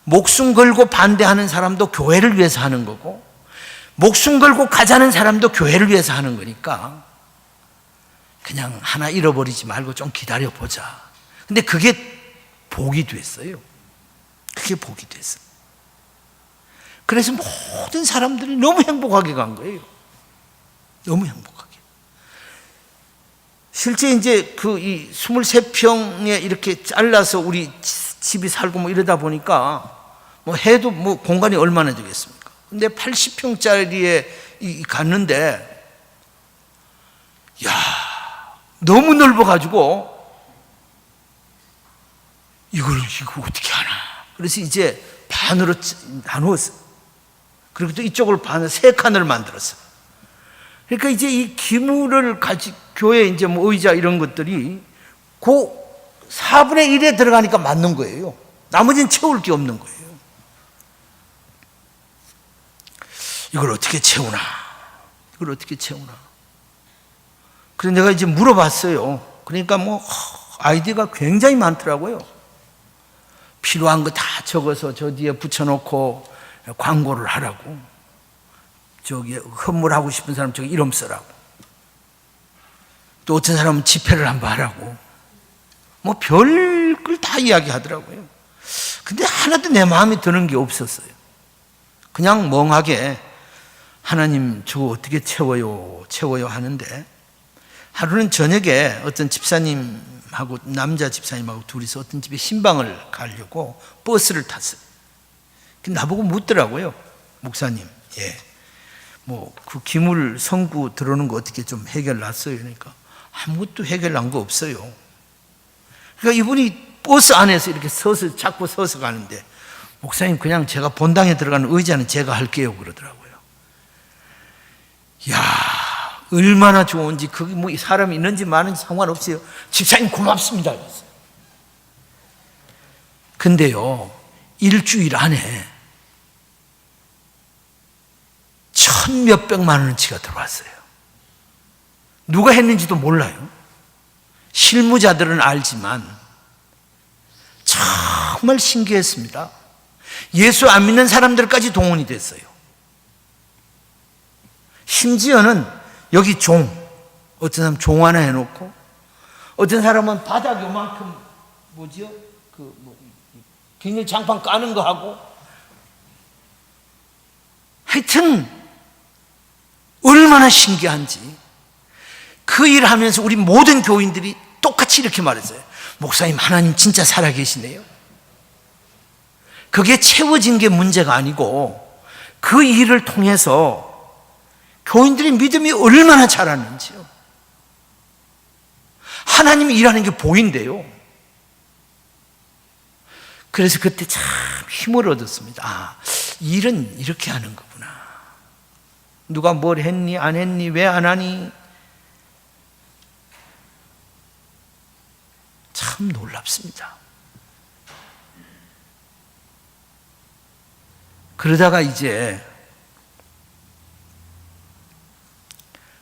목숨 걸고 반대하는 사람도 교회를 위해서 하는 거고, 목숨 걸고 가자는 사람도 교회를 위해서 하는 거니까 그냥 하나 잃어버리지 말고 좀 기다려보자. 근데 그게 복이 됐어요. 그게 복이 됐어요. 그래서 모든 사람들이 너무 행복하게 간 거예요. 너무 행복하게. 실제 이제 그 이 23평에 이렇게 잘라서 우리 집이 살고 뭐 이러다 보니까 뭐 해도 뭐 공간이 얼마나 되겠습니까? 근데 80평짜리에 갔는데, 야, 너무 넓어가지고 이거 어떻게 하나. 그래서 이제 반으로 나누었어. 그리고 또 이쪽을 반으로 3칸을 만들었어. 그러니까 이제 이 기물을 교회 이제 뭐 의자 이런 것들이 그 4분의 1에 들어가니까 맞는 거예요. 나머지는 채울 게 없는 거예요. 이걸 어떻게 채우나? 이걸 어떻게 채우나? 그래서 내가 이제 물어봤어요. 그러니까 뭐 아이디어가 굉장히 많더라고요. 필요한 거 다 적어서 저 뒤에 붙여놓고 광고를 하라고. 저기 헌물하고 싶은 사람 저기 이름 쓰라고. 또 어떤 사람은 집회를 한번 하라고. 뭐 별걸 다 이야기하더라고요. 근데 하나도 내 마음에 드는 게 없었어요. 그냥 멍하게 하나님 저거 어떻게 채워요 하는데, 하루는 저녁에 어떤 집사님하고 남자 집사님하고 둘이서 어떤 집에 신방을 가려고 버스를 탔어요. 나보고 묻더라고요. 목사님, 뭐 그 기물 성구 들어오는 거 어떻게 좀 해결 났어요? 그러니까 아무것도 해결 난 거 없어요. 그러니까 이분이 버스 안에서 이렇게 자꾸 서서 가는데, 목사님 그냥 제가 본당에 들어가는 의자는 제가 할게요 그러더라고요. 야, 얼마나 좋은지, 거기 뭐 사람이 있는지 많은지 상관없어요. 집사님 고맙습니다. 근데요, 일주일 안에 1,000몇백만 원어치가 들어왔어요. 누가 했는지도 몰라요. 실무자들은 알지만 정말 신기했습니다. 예수 안 믿는 사람들까지 동원이 됐어요. 심지어는 여기 어떤 사람 종 하나 해놓고, 어떤 사람은 바닥 요만큼, 굉장히 장판 까는 거 하고, 하여튼, 얼마나 신기한지. 그 일을 하면서 우리 모든 교인들이 똑같이 이렇게 말했어요. 목사님, 하나님 진짜 살아계시네요. 그게 채워진 게 문제가 아니고, 그 일을 통해서 교인들의 믿음이 얼마나 자랐는지요. 하나님이 일하는 게 보인대요. 그래서 그때 참 힘을 얻었습니다. 일은 이렇게 하는 거구나. 누가 뭘 했니, 안 했니, 왜 안 하니? 참 놀랍습니다. 그러다가 이제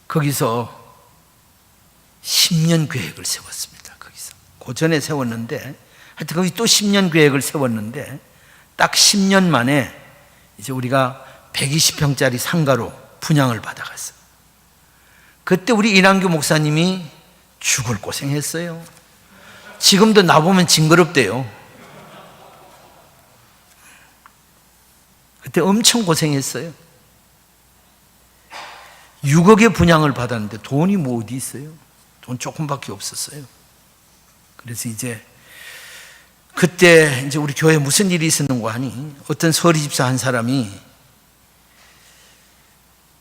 거기서 10년 계획을 세웠습니다. 거기서 그 전에 세웠는데, 하여튼 거기 또 10년 계획을 세웠는데, 딱 10년 만에 이제 우리가 120평짜리 상가로 분양을 받아갔어요. 그때 우리 이남규 목사님이 죽을 고생했어요. 지금도 나보면 징그럽대요. 그때 엄청 고생했어요. 6억의 분양을 받았는데 돈이 뭐 어디 있어요? 돈 조금밖에 없었어요. 그래서 이제 그때 이제 우리 교회에 무슨 일이 있었는가 하니, 어떤 서리 집사 한 사람이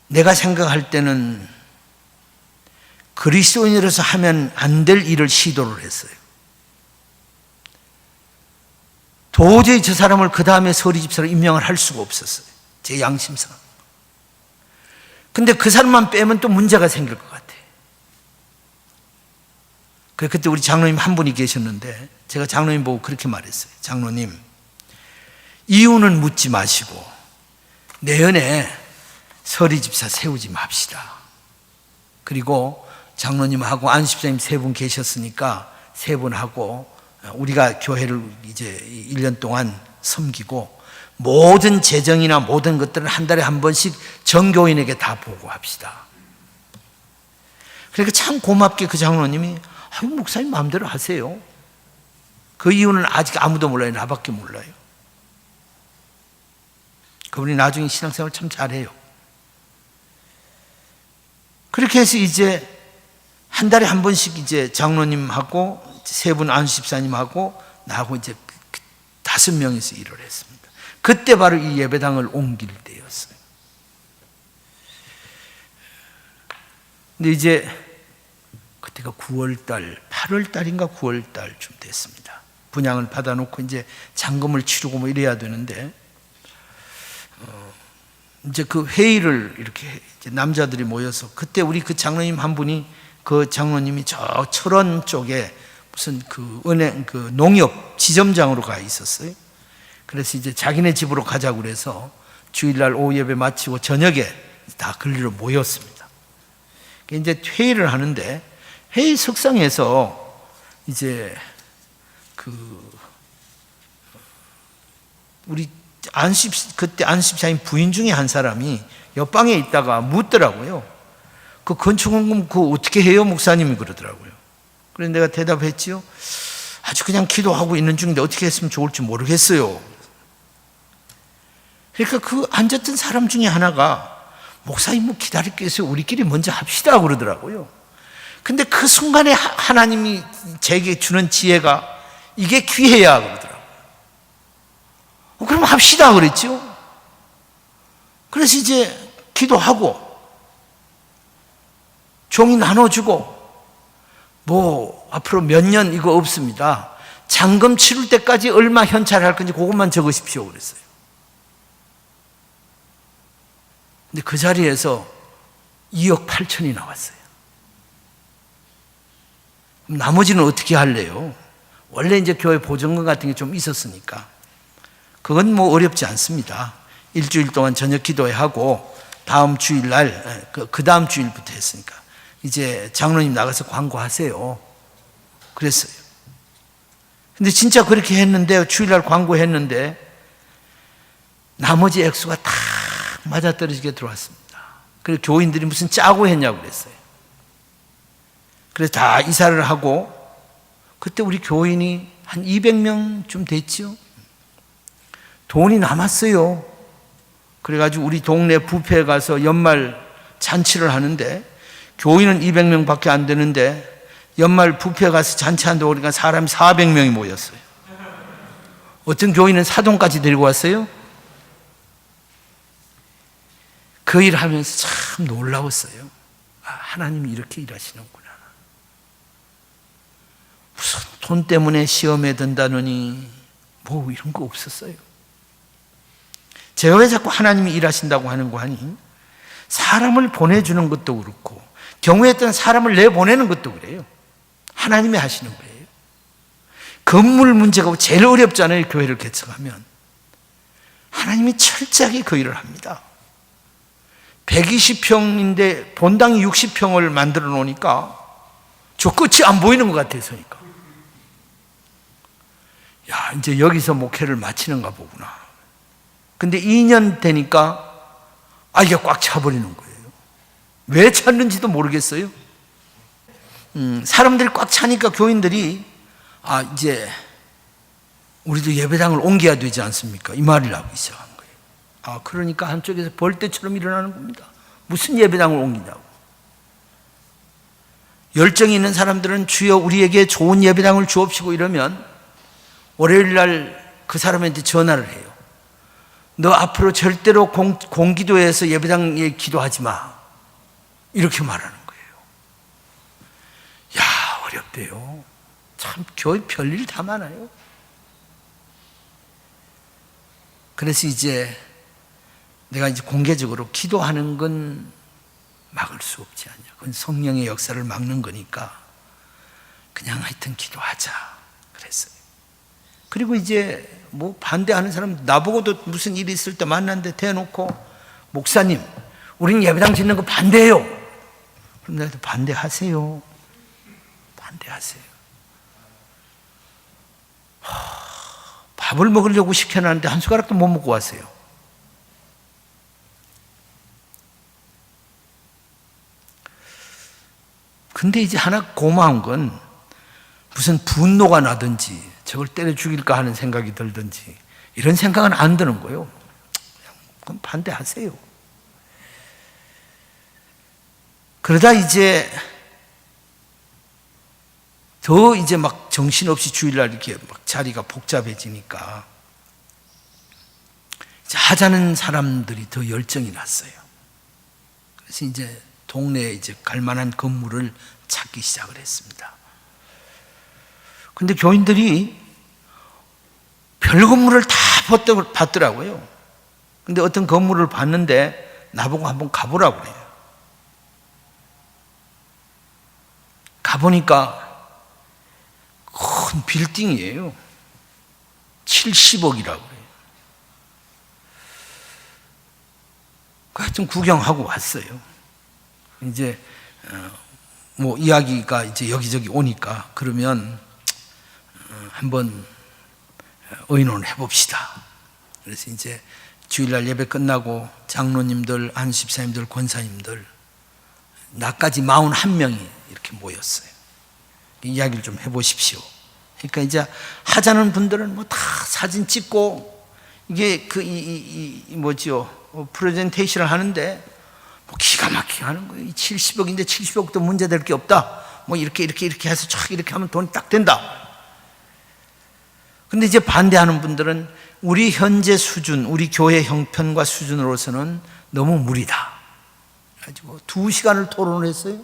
내가 생각할 때는 그리스도인으로서 하면 안 될 일을 시도를 했어요. 도저히 저 사람을 그 다음에 서리 집사로 임명을 할 수가 없었어요. 제 양심상. 근데 그 사람만 빼면 또 문제가 생길 것 같아요. 그때 우리 장로님 한 분이 계셨는데, 제가 장로님 보고 그렇게 말했어요. 장로님, 이유는 묻지 마시고 내년에 서리 집사 세우지 맙시다. 그리고 장로님하고 안수집사님 3분 계셨으니까 3분하고 우리가 교회를 이제 1년 동안 섬기고, 모든 재정이나 모든 것들을 한 달에 한 번씩 정교인에게 다 보고합시다. 그러니까 참 고맙게 그 장로님이, 아유, 목사님 마음대로 하세요. 그 이유는 아직 아무도 몰라요. 나밖에 몰라요. 그분이 나중에 신앙생활 참 잘해요. 그렇게 해서 이제 한 달에 한 번씩 이제 장로님하고 3분 안수집사님하고 나하고 이제 5명이서 일을 했습니다. 그때 바로 이 예배당을 옮길 때였어요. 근데 이제 그때가 9월달, 8월달인가 9월달쯤 됐습니다. 분양을 받아놓고 이제 잔금을 치르고 뭐 이래야 되는데, 이제 그 회의를 이렇게 이제 남자들이 모여서, 그때 우리 그 장로님 한 분이, 그 장로님이 저 철원 쪽에 무슨 그 은행, 그 농협 지점장으로 가 있었어요. 그래서 이제 자기네 집으로 가자고 그래서 주일날 오후 예배 마치고 저녁에 다 그리로 모였습니다. 이제 회의를 하는데, 회의 석상에서 이제 우리 그때 안수집사님 부인 중에 한 사람이 옆방에 있다가 묻더라고요. 그 건축원금 그거 어떻게 해요, 목사님이? 그러더라고요. 그래서 내가 대답했지요. 아주 그냥 기도하고 있는 중인데 어떻게 했으면 좋을지 모르겠어요. 그러니까 그 앉았던 사람 중에 하나가, 목사님 뭐 기다릴게요, 우리끼리 먼저 합시다 그러더라고요. 근데 그 순간에 하나님이 제게 주는 지혜가, 이게 기회야 그러더라고요. 그럼 합시다 그랬죠. 그래서 이제 기도하고 종이 나눠주고, 뭐 앞으로 몇 년 이거 없습니다. 잔금 치를 때까지 얼마 현찰할 건지 그것만 적으십시오 그랬어요. 근데 그 자리에서 2억 8천이 나왔어요. 그럼 나머지는 어떻게 할래요? 원래 이제 교회 보증금 같은 게 좀 있었으니까. 그건 뭐 어렵지 않습니다. 일주일 동안 저녁 기도회 하고 다음 주일날, 그 다음 주일부터 했으니까 이제 장로님 나가서 광고하세요. 그랬어요. 근데 진짜 그렇게 했는데, 주일날 광고했는데 나머지 액수가 다 맞아떨어지게 들어왔습니다. 그리고 교인들이 무슨 짜고 했냐고 그랬어요. 그래서 다 이사를 하고, 그때 우리 교인이 한 200명쯤 됐죠. 돈이 남았어요. 그래가지고 우리 동네 뷔페에 가서 연말 잔치를 하는데, 교인은 200명밖에 안 되는데 연말 뷔페에 가서 잔치한다고 그러니까 사람이 400명이 모였어요. 어떤 교인은 사돈까지 데리고 왔어요. 그 일을 하면서 참 놀라웠어요. 아, 하나님이 이렇게 일하시는구나. 무슨 돈 때문에 시험에 든다느니 뭐 이런 거 없었어요. 제가 왜 자꾸 하나님이 일하신다고 하는 거 아니? 사람을 보내주는 것도 그렇고 경우에 따른 사람을 내보내는 것도 그래요. 하나님이 하시는 거예요. 건물 문제가 제일 어렵잖아요. 교회를 개척하면 하나님이 철저하게 그 일을 합니다. 120평인데 본당이 60평을 만들어 놓으니까 저 끝이 안 보이는 것 같아서니까, 야, 이제 여기서 목회를 마치는가 보구나. 근데 2년 되니까 이게 꽉 차버리는 거예요. 왜 찼는지도 모르겠어요. 사람들이 꽉 차니까 교인들이 이제 우리도 예배당을 옮겨야 되지 않습니까? 이 말을 하고 시작한 거예요. 그러니까 한쪽에서 벌떼처럼 일어나는 겁니다. 무슨 예배당을 옮기냐고. 열정이 있는 사람들은 주여 우리에게 좋은 예배당을 주옵시고 이러면 월요일 날 그 사람한테 전화를 해요. 너 앞으로 절대로 공기도에서 예배당에 기도하지 마. 이렇게 말하는 거예요. 야, 어렵대요. 참 교회 별일 다 많아요. 그래서 이제 내가 이제 공개적으로 기도하는 건 막을 수 없지 않냐. 그건 성령의 역사를 막는 거니까 그냥 하여튼 기도하자 그랬어요. 그리고 이제 뭐 반대하는 사람, 나보고도 무슨 일이 있을 때 만났는데 대놓고 목사님 우린 예배당 짓는 거 반대해요. 그럼 내가 반대하세요. 반대하세요. 밥을 먹으려고 시켜놨는데 한 숟가락도 못 먹고 왔어요. 근데 이제 하나 고마운 건 무슨 분노가 나든지 저걸 때려 죽일까 하는 생각이 들든지 이런 생각은 안 드는 거예요. 그럼 반대하세요. 그러다 이제 더 이제 막 정신없이 주일날 이렇게 막 자리가 복잡해지니까 이제 하자는 사람들이 더 열정이 났어요. 그래서 이제 동네에 이제 갈 만한 건물을 찾기 시작을 했습니다. 근데 교인들이 별 건물을 다 봤더라고요. 근데 어떤 건물을 봤는데 나보고 한번 가보라고 그래요. 가보니까 큰 빌딩이에요. 70억이라고 그래요. 하여튼 구경하고 왔어요. 이제 뭐 이야기가 이제 여기저기 오니까 그러면 한번 의논을 해봅시다. 그래서 이제 주일날 예배 끝나고 장로님들, 안수집사님들, 권사님들 나까지 41명이 이렇게 모였어요. 이야기를 좀 해보십시오. 그러니까 이제 하자는 분들은 뭐 다 사진 찍고 이게 뭐지요? 프레젠테이션을 하는데 뭐 기가 막히게 하는 거예요. 70억인데 70억도 문제될 게 없다. 뭐 이렇게 해서 쫙 이렇게 하면 돈이 딱 된다. 근데 이제 반대하는 분들은 우리 현재 수준, 우리 교회 형편과 수준으로서는 너무 무리다. 가지고 2시간을 토론을 했어요.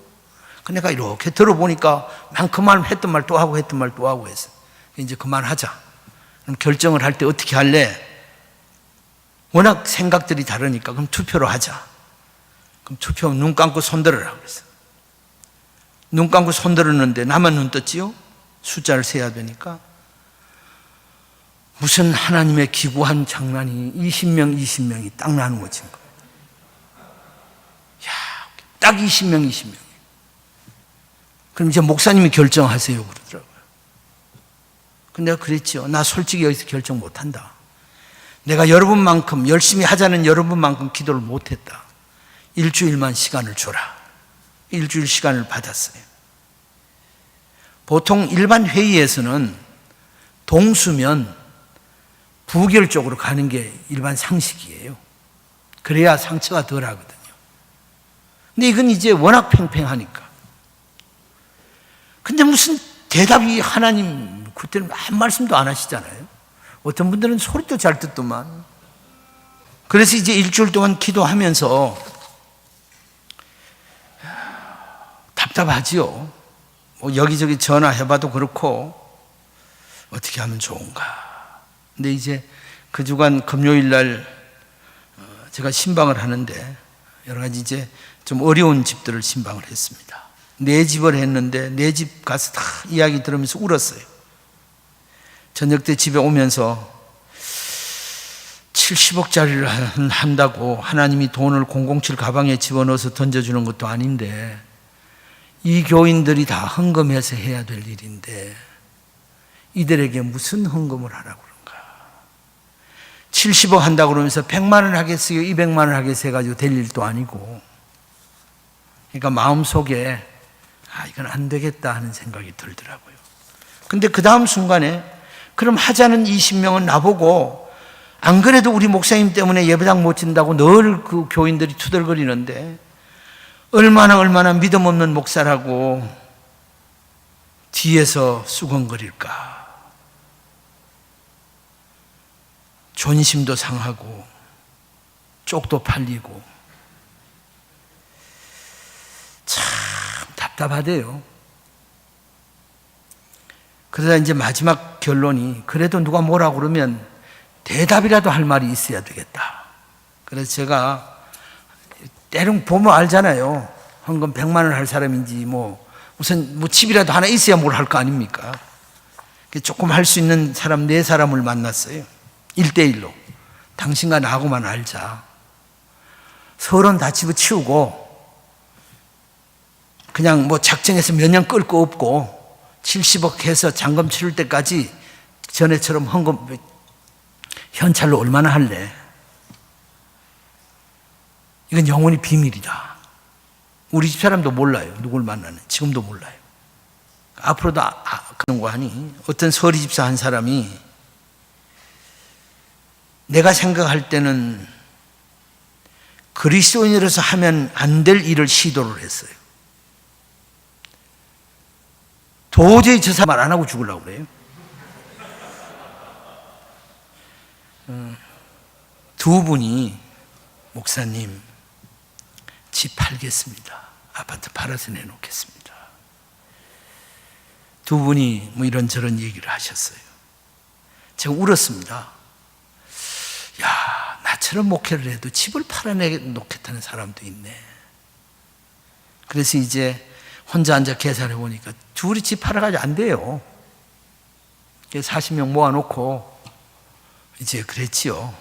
근데 내가 이렇게 들어보니까 그만 했던 말 또 하고 했던 말 또 하고 해서 이제 그만하자. 그럼 결정을 할 때 어떻게 할래? 워낙 생각들이 다르니까 그럼 투표로 하자. 그럼 투표하면 눈 감고 손들어라 그랬어. 눈 감고 손들었는데 나만 눈 떴지요? 숫자를 세야 되니까. 무슨 하나님의 기구한 장난이 20명이 딱 나누어진 거예요. 야, 딱 20명이. 그럼 이제 목사님이 결정하세요 그러더라고요. 근데 내가 그랬죠. 나 솔직히 여기서 결정 못한다. 내가 여러분만큼 열심히 하자는 여러분만큼 기도를 못했다. 일주일만 시간을 줘라. 일주일 시간을 받았어요. 보통 일반 회의에서는 동수면 부결 쪽으로 가는 게 일반 상식이에요. 그래야 상처가 덜 하거든요. 근데 이건 이제 워낙 팽팽하니까. 근데 무슨 대답이 하나님 그때는 한 말씀도 안 하시잖아요. 어떤 분들은 소리도 잘 듣더만. 그래서 이제 일주일 동안 기도하면서 답답하지요. 뭐 여기저기 전화해봐도 그렇고 어떻게 하면 좋은가. 근데 이제 그 주간 금요일 날 제가 신방을 하는데 여러 가지 이제 좀 어려운 집들을 신방을 했습니다. 네 집을 했는데 네 집 가서 다 이야기 들으면서 울었어요. 저녁 때 집에 오면서 70억짜리를 한다고 하나님이 돈을 007 가방에 집어넣어서 던져주는 것도 아닌데 이 교인들이 다 헌금해서 해야 될 일인데 이들에게 무슨 헌금을 하라고 그런가. 70억 한다고 그러면서 100만 원 하겠어요 200만 원 하겠어요 해가지고 될 일도 아니고. 그러니까 마음속에 이건 안 되겠다 하는 생각이 들더라고요. 근데 그 다음 순간에 그럼 하자는 20명은 나보고 안 그래도 우리 목사님 때문에 예배당 못 진다고 늘 그 교인들이 투덜거리는데 얼마나 믿음 없는 목사라고 뒤에서 수건거릴까. 존심도 상하고 쪽도 팔리고 참 답답하대요. 그러다 이제 마지막 결론이 그래도 누가 뭐라고 그러면 대답이라도 할 말이 있어야 되겠다. 그래서 제가 때론 보면 알잖아요. 헌금 100만 원 할 사람인지 무슨 집이라도 하나 있어야 뭘 할 거 아닙니까? 조금 할 수 있는 사람 4사람을 만났어요. 1대1로. 당신과 나하고만 알자. 서론 다 집어치우고 그냥 작정해서 몇 년 끌 거 없고 70억 해서 잔금 치를 때까지 전에처럼 헌금 현찰로 얼마나 할래? 이건 영원히 비밀이다. 우리 집 사람도 몰라요. 누굴 만나는 지금도 몰라요. 앞으로도 그런 거 하니 어떤 서리 집사 한 사람이 내가 생각할 때는 그리스도인으로서 하면 안 될 일을 시도를 했어요. 도저히 저 사람 말 안 하고 죽으려고 그래요. 두 분이 목사님 집 팔겠습니다. 아파트 팔아서 내놓겠습니다. 두 분이 이런저런 얘기를 하셨어요. 제가 울었습니다. 야, 나처럼 목회를 해도 집을 팔아내놓겠다는 사람도 있네. 그래서 이제 혼자 앉아 계산해 보니까 둘이 집 팔아가지고 안 돼요. 40명 모아놓고 이제 그랬지요.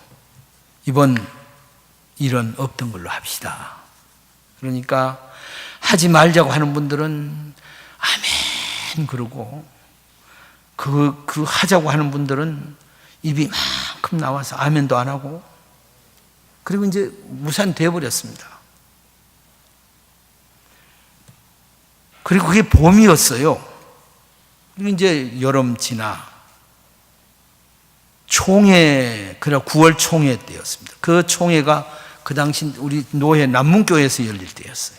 이번 일은 없던 걸로 합시다. 그러니까 하지 말자고 하는 분들은 아멘 그러고 그 하자고 하는 분들은 입이 만큼 나와서 아멘도 안 하고 그리고 이제 무산돼 버렸습니다. 그리고 그게 봄이었어요. 그리고 이제 여름 지나 총회, 그래 9월 총회 때였습니다. 그 총회가 그 당시 우리 노회 남문교회에서 열릴 때였어요.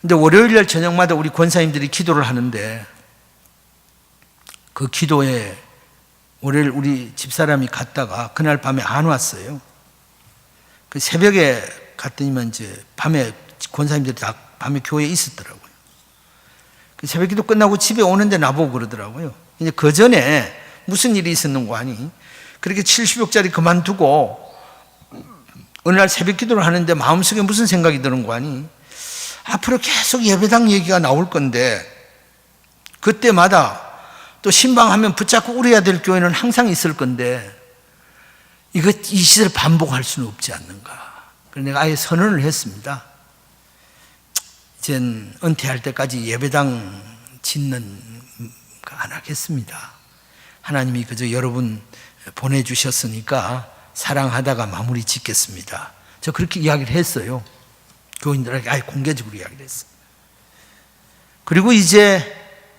근데 월요일 날 저녁마다 우리 권사님들이 기도를 하는데 그 기도에 월요일 우리 집사람이 갔다가 그날 밤에 안 왔어요. 그 새벽에 갔더니만 이제 밤에 권사님들이 다 밤에 교회에 있었더라고요. 그 새벽 기도 끝나고 집에 오는데 나보고 그러더라고요. 이제 그 전에 무슨 일이 있었는고 하니 그렇게 70억짜리 그만두고 어느 날 새벽 기도를 하는데 마음속에 무슨 생각이 드는 거 아니? 앞으로 계속 예배당 얘기가 나올 건데 그때마다 또 신방하면 붙잡고 울어야 될 교회는 항상 있을 건데 이 시대를 반복할 수는 없지 않는가. 그래서 내가 아예 선언을 했습니다. 이젠 은퇴할 때까지 예배당 짓는 거 안 하겠습니다. 하나님이 그저 여러분 보내주셨으니까 사랑하다가 마무리 짓겠습니다. 저 그렇게 이야기를 했어요. 교인들에게 아예 공개적으로 이야기를 했어요. 그리고 이제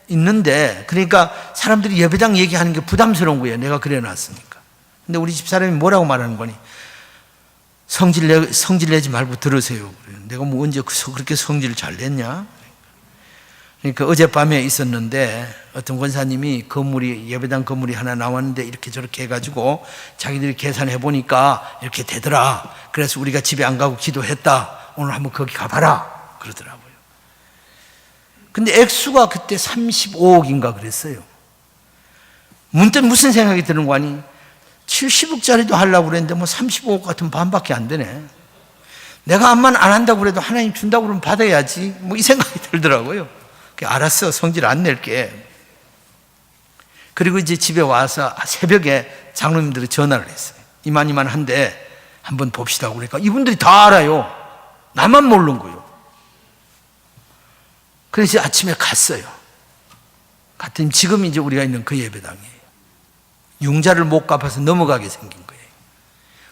있는데, 그러니까 사람들이 예배당 얘기하는 게 부담스러운 거예요. 내가 그래 놨으니까. 근데 우리 집사람이 뭐라고 말하는 거니? 성질 내지 말고 들으세요. 내가 뭐 언제 그렇게 성질을 잘 냈냐? 그러니까 어젯밤에 있었는데 어떤 권사님이 예배당 건물이 하나 나왔는데 이렇게 저렇게 해가지고 자기들이 계산해 보니까 이렇게 되더라. 그래서 우리가 집에 안 가고 기도했다. 오늘 한번 거기 가봐라. 그러더라고요. 근데 액수가 그때 35억인가 그랬어요. 문득 무슨 생각이 드는 거 아니? 70억짜리도 하려고 그랬는데 뭐 35억 같으면 반밖에 안 되네. 내가 암만 안 한다고 그래도 하나님 준다고 그러면 받아야지. 뭐 이 생각이 들더라고요. 알았어. 성질 안 낼게. 그리고 이제 집에 와서 새벽에 장로님들이 전화를 했어요. 이만한데 한번 봅시다. 그러니까 이분들이 다 알아요. 나만 모르는 거예요. 그래서 아침에 갔어요. 갔더니 지금 이제 우리가 있는 그 예배당이에요. 융자를 못 갚아서 넘어가게 생긴 거예요.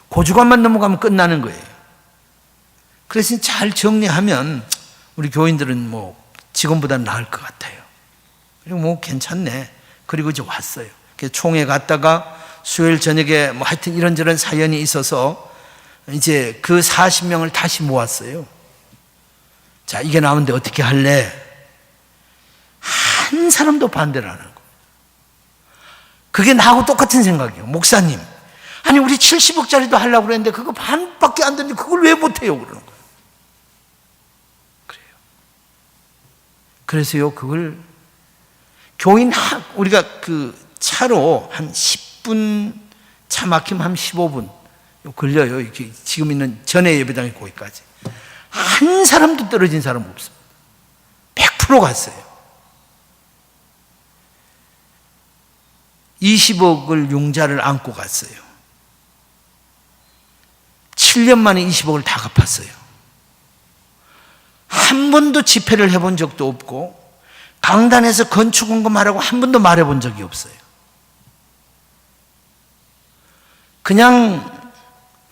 고주관만 넘어가면 끝나는 거예요. 그래서 잘 정리하면 우리 교인들은 뭐 지금보다는 나을 것 같아요. 그리고 뭐 괜찮네. 그리고 이제 왔어요. 그래서 총회 갔다가 수요일 저녁에 뭐 하여튼 이런저런 사연이 있어서 이제 그 40명을 다시 모았어요. 자, 이게 나오는데 어떻게 할래? 한 사람도 반대를 안 하고. 그게 나하고 똑같은 생각이에요. 목사님, 아니 우리 70억짜리도 하려고 그랬는데 그거 반밖에 안 되는데 그걸 왜 못해요? 그러는 거예요. 그래요. 그래서요, 그걸 교인 우리가 그 차로 한 10분, 차 막히면 한 15분 걸려요. 이렇게 지금 있는 전에 예배당에 거기까지. 한 사람도 떨어진 사람 없습니다. 100% 갔어요. 20억을 융자를 안고 갔어요. 7년 만에 20억을 다 갚았어요. 한 번도 집회를 해본 적도 없고 강단에서 건축원금하라고 한 번도 말해본 적이 없어요. 그냥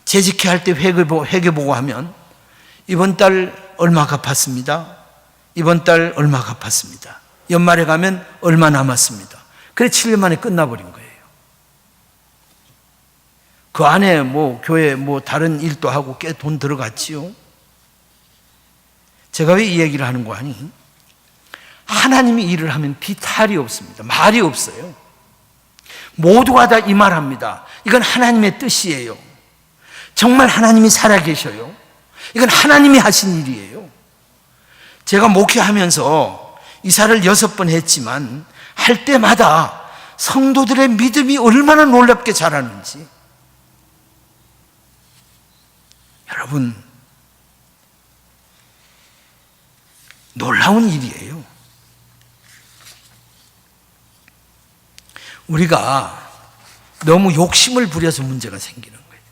재직회 할 때 회계보고 하면 이번 달 얼마 갚았습니다. 이번 달 얼마 갚았습니다. 연말에 가면 얼마 남았습니다. 그래 7년 만에 끝나버린 거예요. 그 안에 뭐 교회 뭐 다른 일도 하고 꽤 돈 들어갔지요. 제가 왜 이 얘기를 하는 거 아니? 하나님이 일을 하면 비탈이 없습니다. 말이 없어요. 모두가 다 이 말합니다. 이건 하나님의 뜻이에요. 정말 하나님이 살아계셔요. 이건 하나님이 하신 일이에요. 제가 목회하면서 이사를 6번 했지만 할 때마다 성도들의 믿음이 얼마나 놀랍게 자라는지. 여러분, 놀라운 일이에요. 우리가 너무 욕심을 부려서 문제가 생기는 거예요.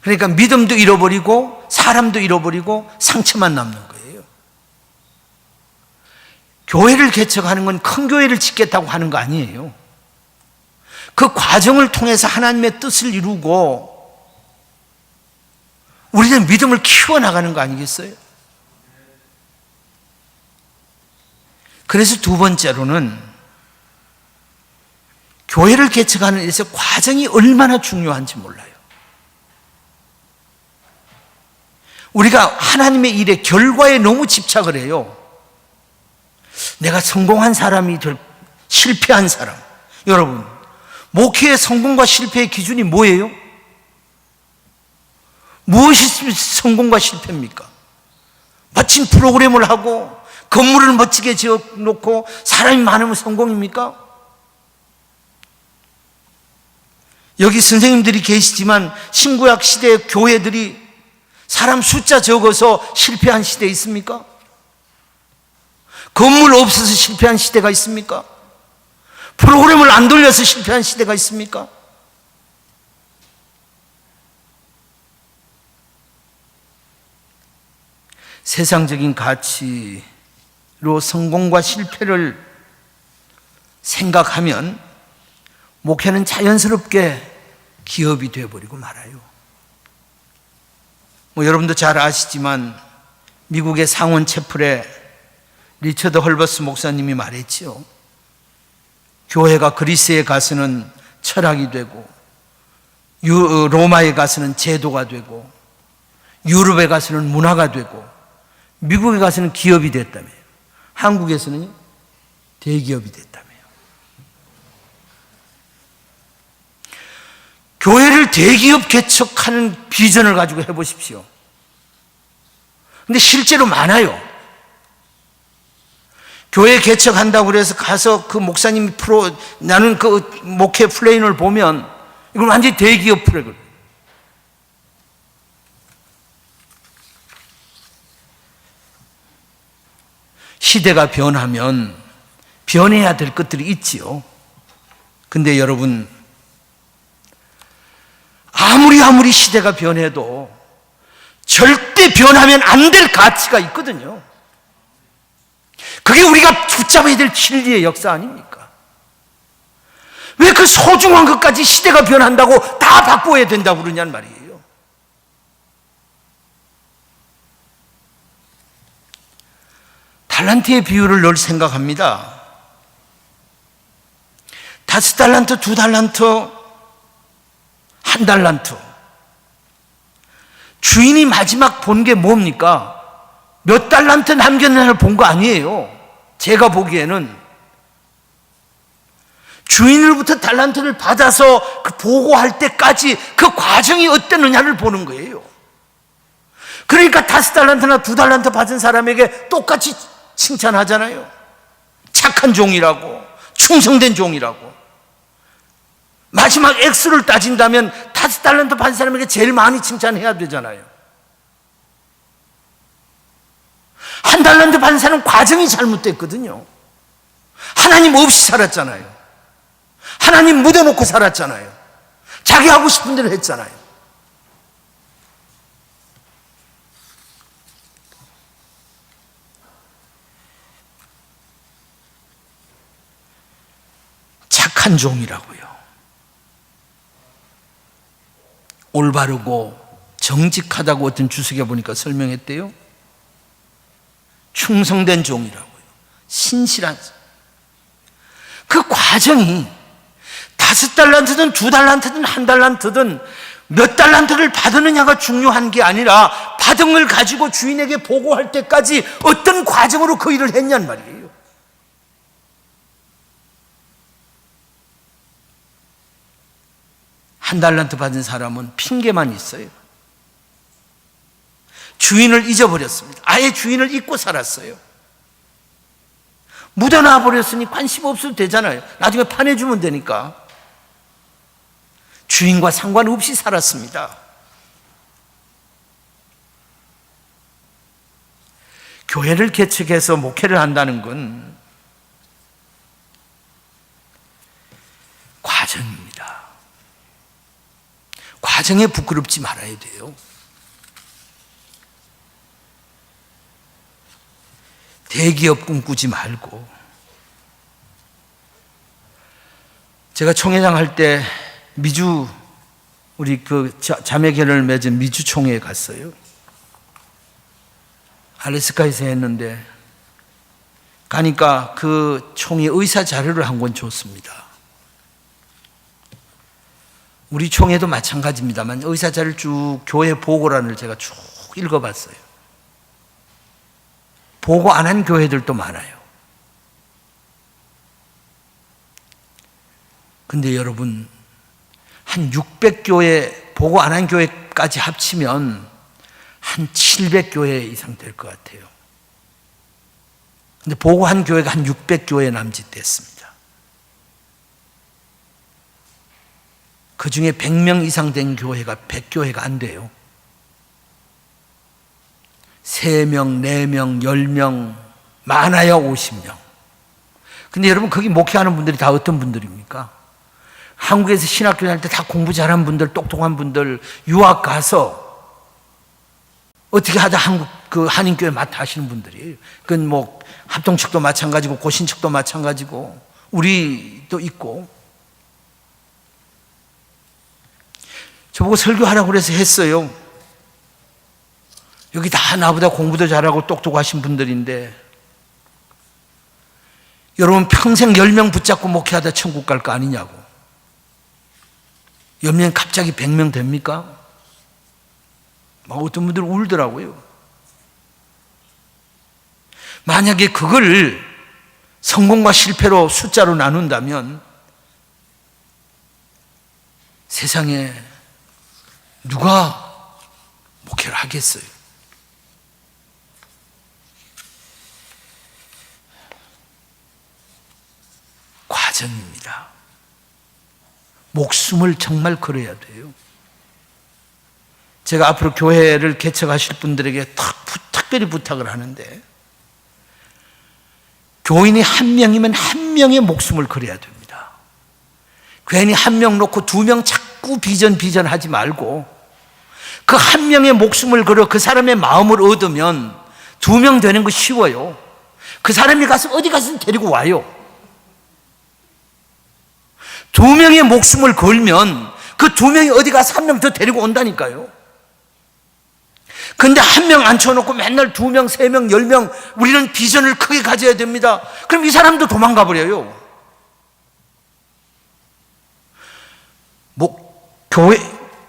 그러니까 믿음도 잃어버리고 사람도 잃어버리고 상처만 남는 거예요. 교회를 개척하는 건 큰 교회를 짓겠다고 하는 거 아니에요. 그 과정을 통해서 하나님의 뜻을 이루고 우리는 믿음을 키워나가는 거 아니겠어요? 그래서 두 번째로는 교회를 개척하는 데서 과정이 얼마나 중요한지 몰라요. 우리가 하나님의 일에 결과에 너무 집착을 해요. 내가 성공한 사람이 실패한 사람. 여러분, 목회의 성공과 실패의 기준이 뭐예요? 무엇이 성공과 실패입니까? 멋진 프로그램을 하고 건물을 멋지게 지어놓고 사람이 많으면 성공입니까? 여기 선생님들이 계시지만 신구약 시대의 교회들이 사람 숫자 적어서 실패한 시대 있습니까? 건물 없어서 실패한 시대가 있습니까? 프로그램을 안 돌려서 실패한 시대가 있습니까? 세상적인 가치로 성공과 실패를 생각하면 목회는 자연스럽게 기업이 되어버리고 말아요. 여러분도 잘 아시지만 미국의 상원 채플에 리처드 헐버스 목사님이 말했지요. 교회가 그리스에 가서는 철학이 되고 로마에 가서는 제도가 되고 유럽에 가서는 문화가 되고 미국에 가서는 기업이 됐다며요. 한국에서는 대기업이 됐다며요. 교회를 대기업 개척하는 비전을 가지고 해보십시오. 근데 실제로 많아요. 교회 개척한다고 그래서 가서 그 목사님이 나는 그 목회 플레인을 보면 이건 완전히 대기업 프로그램. 시대가 변하면 변해야 될 것들이 있지요. 근데 여러분, 아무리 시대가 변해도 절대 변하면 안 될 가치가 있거든요. 그게 우리가 붙잡아야 될 진리의 역사 아닙니까? 왜 그 소중한 것까지 시대가 변한다고 다 바꿔야 된다고 그러냐는 말이에요. 달란트의 비유를 늘 생각합니다. 5달란트, 2달란트, 1달란트. 주인이 마지막 본 게 뭡니까? 몇 달란트 남겼느냐를 본 거 아니에요. 제가 보기에는 주인으로부터 달란트를 받아서 그 보고할 때까지 그 과정이 어땠느냐를 보는 거예요. 그러니까 5달란트나 2달란트 받은 사람에게 똑같이 칭찬하잖아요. 착한 종이라고, 충성된 종이라고. 마지막 액수를 따진다면 5달란트 받은 사람에게 제일 많이 칭찬해야 되잖아요. 1달란트 받은 사람은 과정이 잘못됐거든요. 하나님 없이 살았잖아요. 하나님 묻어놓고 살았잖아요. 자기 하고 싶은 대로 했잖아요. 착한 종이라고요. 올바르고 정직하다고 어떤 주석에 보니까 설명했대요. 충성된 종이라고요. 신실한. 그 과정이 5달란트든 2달란트든 1달란트든 몇 달란트를 받느냐가 중요한 게 아니라 받은 걸 가지고 주인에게 보고할 때까지 어떤 과정으로 그 일을 했냔 말이에요. 한 달란트 받은 사람은 핑계만 있어요. 주인을 잊어버렸습니다. 아예 주인을 잊고 살았어요. 묻어놔 버렸으니 관심 없어도 되잖아요. 나중에 파내주면 되니까. 주인과 상관없이 살았습니다. 교회를 개척해서 목회를 한다는 건 과정입니다. 과정에 부끄럽지 말아야 돼요. 대기업 꿈꾸지 말고. 제가 총회장 할 때 미주, 우리 그 자매결을 맺은 미주 총회에 갔어요. 알래스카에서 했는데 가니까 그 총회 의사 자료를 한 권 줬습니다. 우리 총회도 마찬가지입니다만 의사 자료를 쭉 교회 보고란을 제가 쭉 읽어봤어요. 보고 안 한 교회들도 많아요. 근데 여러분, 한 600교회, 보고 안 한 교회까지 합치면 한 700교회 이상 될 것 같아요. 근데 보고 한 교회가 한 600교회 남짓 됐습니다. 그 중에 100명 이상 된 교회가 100교회가 안 돼요. 3명, 4명, 10명, 많아야 50명. 근데 여러분, 거기 목회하는 분들이 다 어떤 분들입니까? 한국에서 신학교 다닐 때 다 공부 잘한 분들, 똑똑한 분들, 유학 가서 어떻게 하다 한국 그 한인교회 맡아 하시는 분들이에요. 그건 뭐 합동 측도 마찬가지고 고신 측도 마찬가지고 우리도 있고. 저보고 설교하라고 그래서 했어요. 여기 다 나보다 공부도 잘하고 똑똑하신 분들인데 여러분 평생 10명 붙잡고 목회하다 천국 갈 거 아니냐고. 옆면 갑자기 100명 됩니까? 막 어떤 분들 울더라고요. 만약에 그걸 성공과 실패로 숫자로 나눈다면 세상에 누가 목회를 하겠어요? 과정입니다. 목숨을 정말 걸어야 돼요. 제가 앞으로 교회를 개척하실 분들에게 특별히 부탁을 하는데 교인이 한 명이면 한 명의 목숨을 걸어야 됩니다. 괜히 한 명 놓고 2명 자꾸 비전하지 말고 그 한 명의 목숨을 걸어 그 사람의 마음을 얻으면 2명 되는 거 쉬워요. 그 사람이 가서 어디 가서 데리고 와요. 2명의 목숨을 걸면 그 2명이 어디 가서 1명 더 데리고 온다니까요. 근데 1명 앉혀놓고 맨날 2명, 3명, 10명 우리는 비전을 크게 가져야 됩니다. 그럼 이 사람도 도망가 버려요.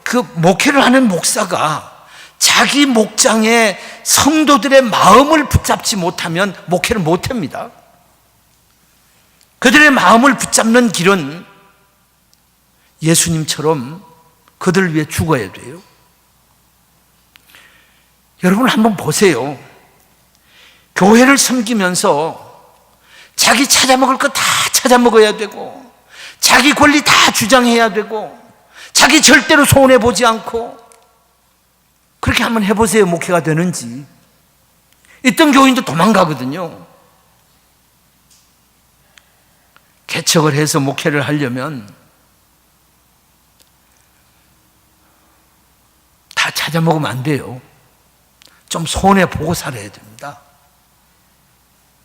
그 목회를 하는 목사가 자기 목장의 성도들의 마음을 붙잡지 못하면 목회를 못합니다. 그들의 마음을 붙잡는 길은 예수님처럼 그들을 위해 죽어야 돼요. 여러분 한번 보세요. 교회를 섬기면서 자기 찾아먹을 거 다 찾아먹어야 되고 자기 권리 다 주장해야 되고 자기 절대로 손해보지 않고 그렇게 한번 해보세요. 목회가 되는지. 있던 교인도 도망가거든요. 개척을 해서 목회를 하려면 다 찾아먹으면 안 돼요. 좀 손해보고 살아야 됩니다.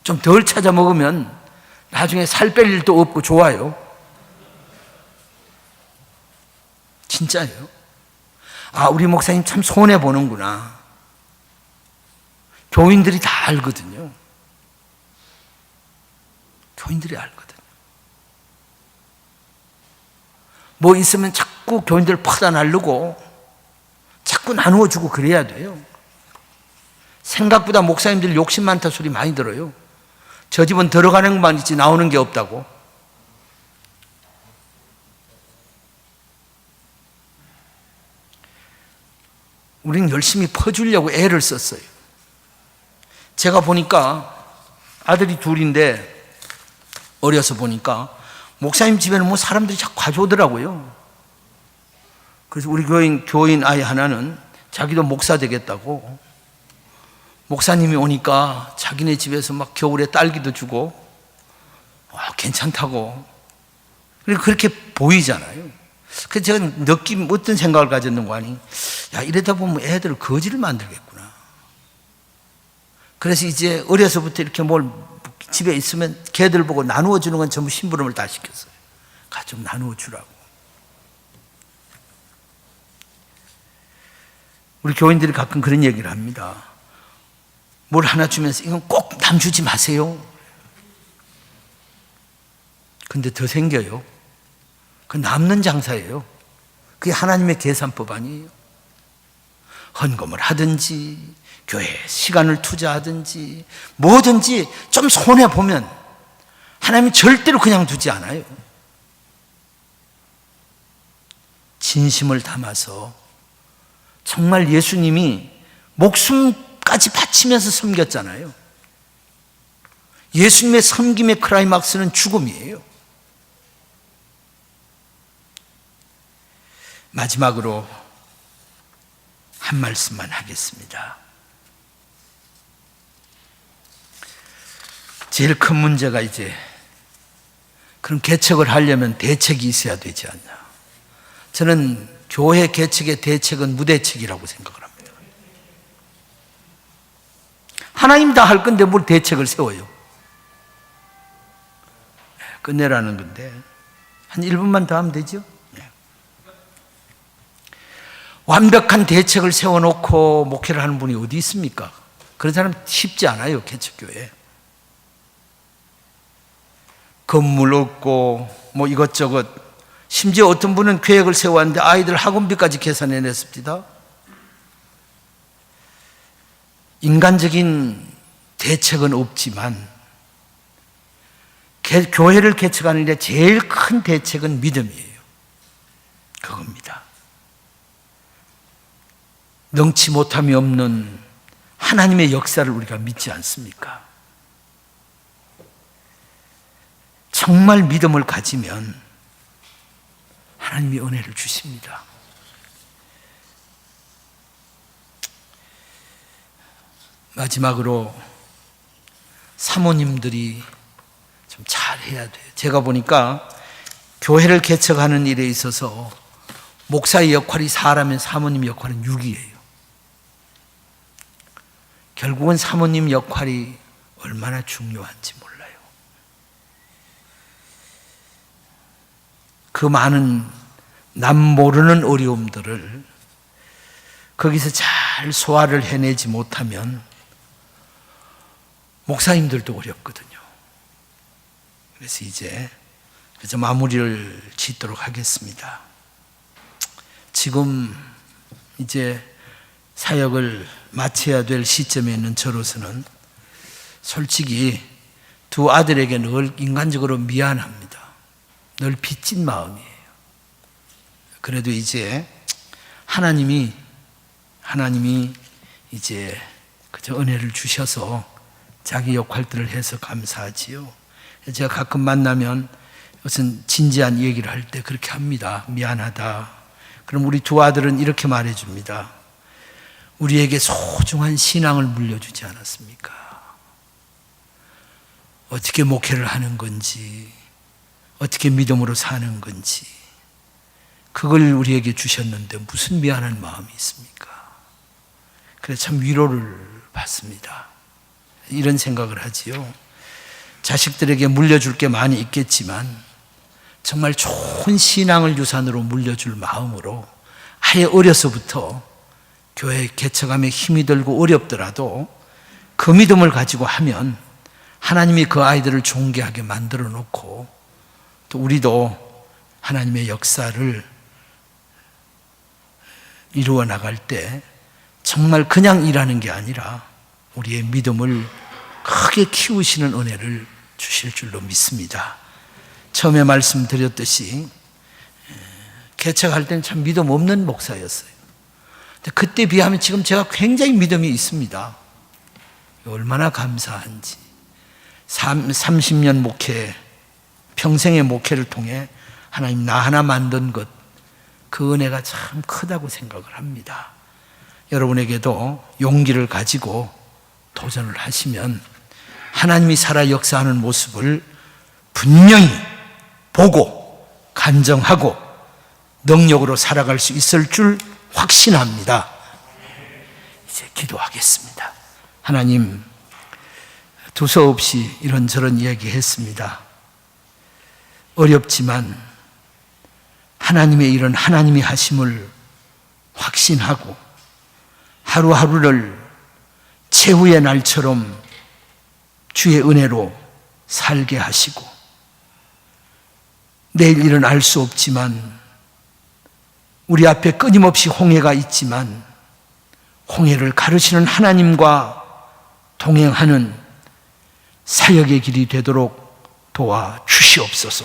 좀 덜 찾아먹으면 나중에 살 뺄 일도 없고 좋아요. 진짜예요. 아, 우리 목사님 참 손해보는구나. 교인들이 다 알거든요. 교인들이 알거든요. 뭐 있으면 자꾸 교인들 퍼다 날르고 자꾸 나누어주고 그래야 돼요. 생각보다 목사님들 욕심 많다 소리 많이 들어요. 저 집은 들어가는 것만 있지 나오는 게 없다고. 우리는 열심히 퍼주려고 애를 썼어요. 제가 보니까 아들이 둘인데 어려서 보니까 목사님 집에는 뭐 사람들이 자꾸 가져오더라고요. 그래서 우리 교인 아이 하나는 자기도 목사 되겠다고 목사님이 오니까 자기네 집에서 막 겨울에 딸기도 주고 괜찮다고. 그리고 그렇게 보이잖아요. 그래서 제가 느낌 어떤 생각을 가졌는가 하니 야 이러다 보면 애들 거지를 만들겠구나. 그래서 이제 어려서부터 이렇게 뭘 집에 있으면 걔들 보고 나누어 주는 건 전부 심부름을 다 시켰어요. 가 좀 나누어 주라고. 우리 교인들이 가끔 그런 얘기를 합니다. 뭘 하나 주면서 이건 꼭 남 주지 마세요. 근데 더 생겨요. 그 남는 장사예요. 그게 하나님의 계산법 아니에요. 헌금을 하든지 교회에 시간을 투자하든지 뭐든지 좀 손해보면 하나님이 절대로 그냥 두지 않아요. 진심을 담아서 정말 예수님이 목숨까지 바치면서 섬겼잖아요. 예수님의 섬김의 클라이막스는 죽음이에요. 마지막으로 한 말씀만 하겠습니다. 제일 큰 문제가 이제 그런 개척을 하려면 대책이 있어야 되지 않냐. 저는 교회 개척의 대책은 무대책이라고 생각을 합니다. 하나님 다 할 건데 뭘 대책을 세워요. 끝내라는 건데 한 1분만 더 하면 되죠. 완벽한 대책을 세워놓고 목회를 하는 분이 어디 있습니까? 그런 사람 쉽지 않아요. 개척교회 건물 없고 뭐 이것저것, 심지어 어떤 분은 계획을 세웠는데 아이들 학원비까지 계산해냈습니다. 인간적인 대책은 없지만 교회를 개척하는 데 제일 큰 대책은 믿음이에요. 그겁니다. 능치 못함이 없는 하나님의 역사를 우리가 믿지 않습니까? 정말 믿음을 가지면 하나님이 은혜를 주십니다. 마지막으로 사모님들이 좀 잘해야 돼요. 제가 보니까 교회를 개척하는 일에 있어서 목사의 역할이 4라면 사모님 역할은 6이에요. 결국은 사모님 역할이 얼마나 중요한지 몰라요. 그 많은 남 모르는 어려움들을 거기서 잘 소화를 해내지 못하면 목사님들도 어렵거든요. 그래서 이제 마무리를 짓도록 하겠습니다. 지금 이제 사역을 마쳐야 될 시점에 있는 저로서는 솔직히 두 아들에게 늘 인간적으로 미안합니다. 늘 빚진 마음이에요. 그래도 이제 하나님이 이제 그저 은혜를 주셔서 자기 역할들을 해서 감사하지요. 제가 가끔 만나면 무슨 진지한 얘기를 할 때 그렇게 합니다. 미안하다. 그럼 우리 두 아들은 이렇게 말해줍니다. 우리에게 소중한 신앙을 물려주지 않았습니까? 어떻게 목회를 하는 건지, 어떻게 믿음으로 사는 건지, 그걸 우리에게 주셨는데 무슨 미안한 마음이 있습니까? 그래서 참 위로를 받습니다. 이런 생각을 하지요. 자식들에게 물려줄 게 많이 있겠지만 정말 좋은 신앙을 유산으로 물려줄 마음으로 아예 어려서부터 교회 개척함에 힘이 들고 어렵더라도 그 믿음을 가지고 하면 하나님이 그 아이들을 존귀하게 만들어 놓고 또 우리도 하나님의 역사를 이루어 나갈 때 정말 그냥 일하는 게 아니라 우리의 믿음을 크게 키우시는 은혜를 주실 줄로 믿습니다. 처음에 말씀드렸듯이 개척할 때는 참 믿음 없는 목사였어요. 근데 그때 비하면 지금 제가 굉장히 믿음이 있습니다. 얼마나 감사한지. 30년 목회, 평생의 목회를 통해 하나님 나 하나 만든 것, 그 은혜가 참 크다고 생각을 합니다. 여러분에게도 용기를 가지고 도전을 하시면 하나님이 살아 역사하는 모습을 분명히 보고 간정하고 능력으로 살아갈 수 있을 줄 확신합니다. 이제 기도하겠습니다. 하나님, 두서없이 이런저런 이야기했습니다. 어렵지만 하나님의 일은 하나님이 하심을 확신하고 하루하루를 최후의 날처럼 주의 은혜로 살게 하시고 내일 일은 알 수 없지만 우리 앞에 끊임없이 홍해가 있지만 홍해를 가르치는 하나님과 동행하는 사역의 길이 되도록 도와 주시옵소서.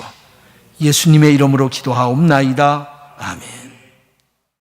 예수님의 이름으로 기도하옵나이다. 아멘.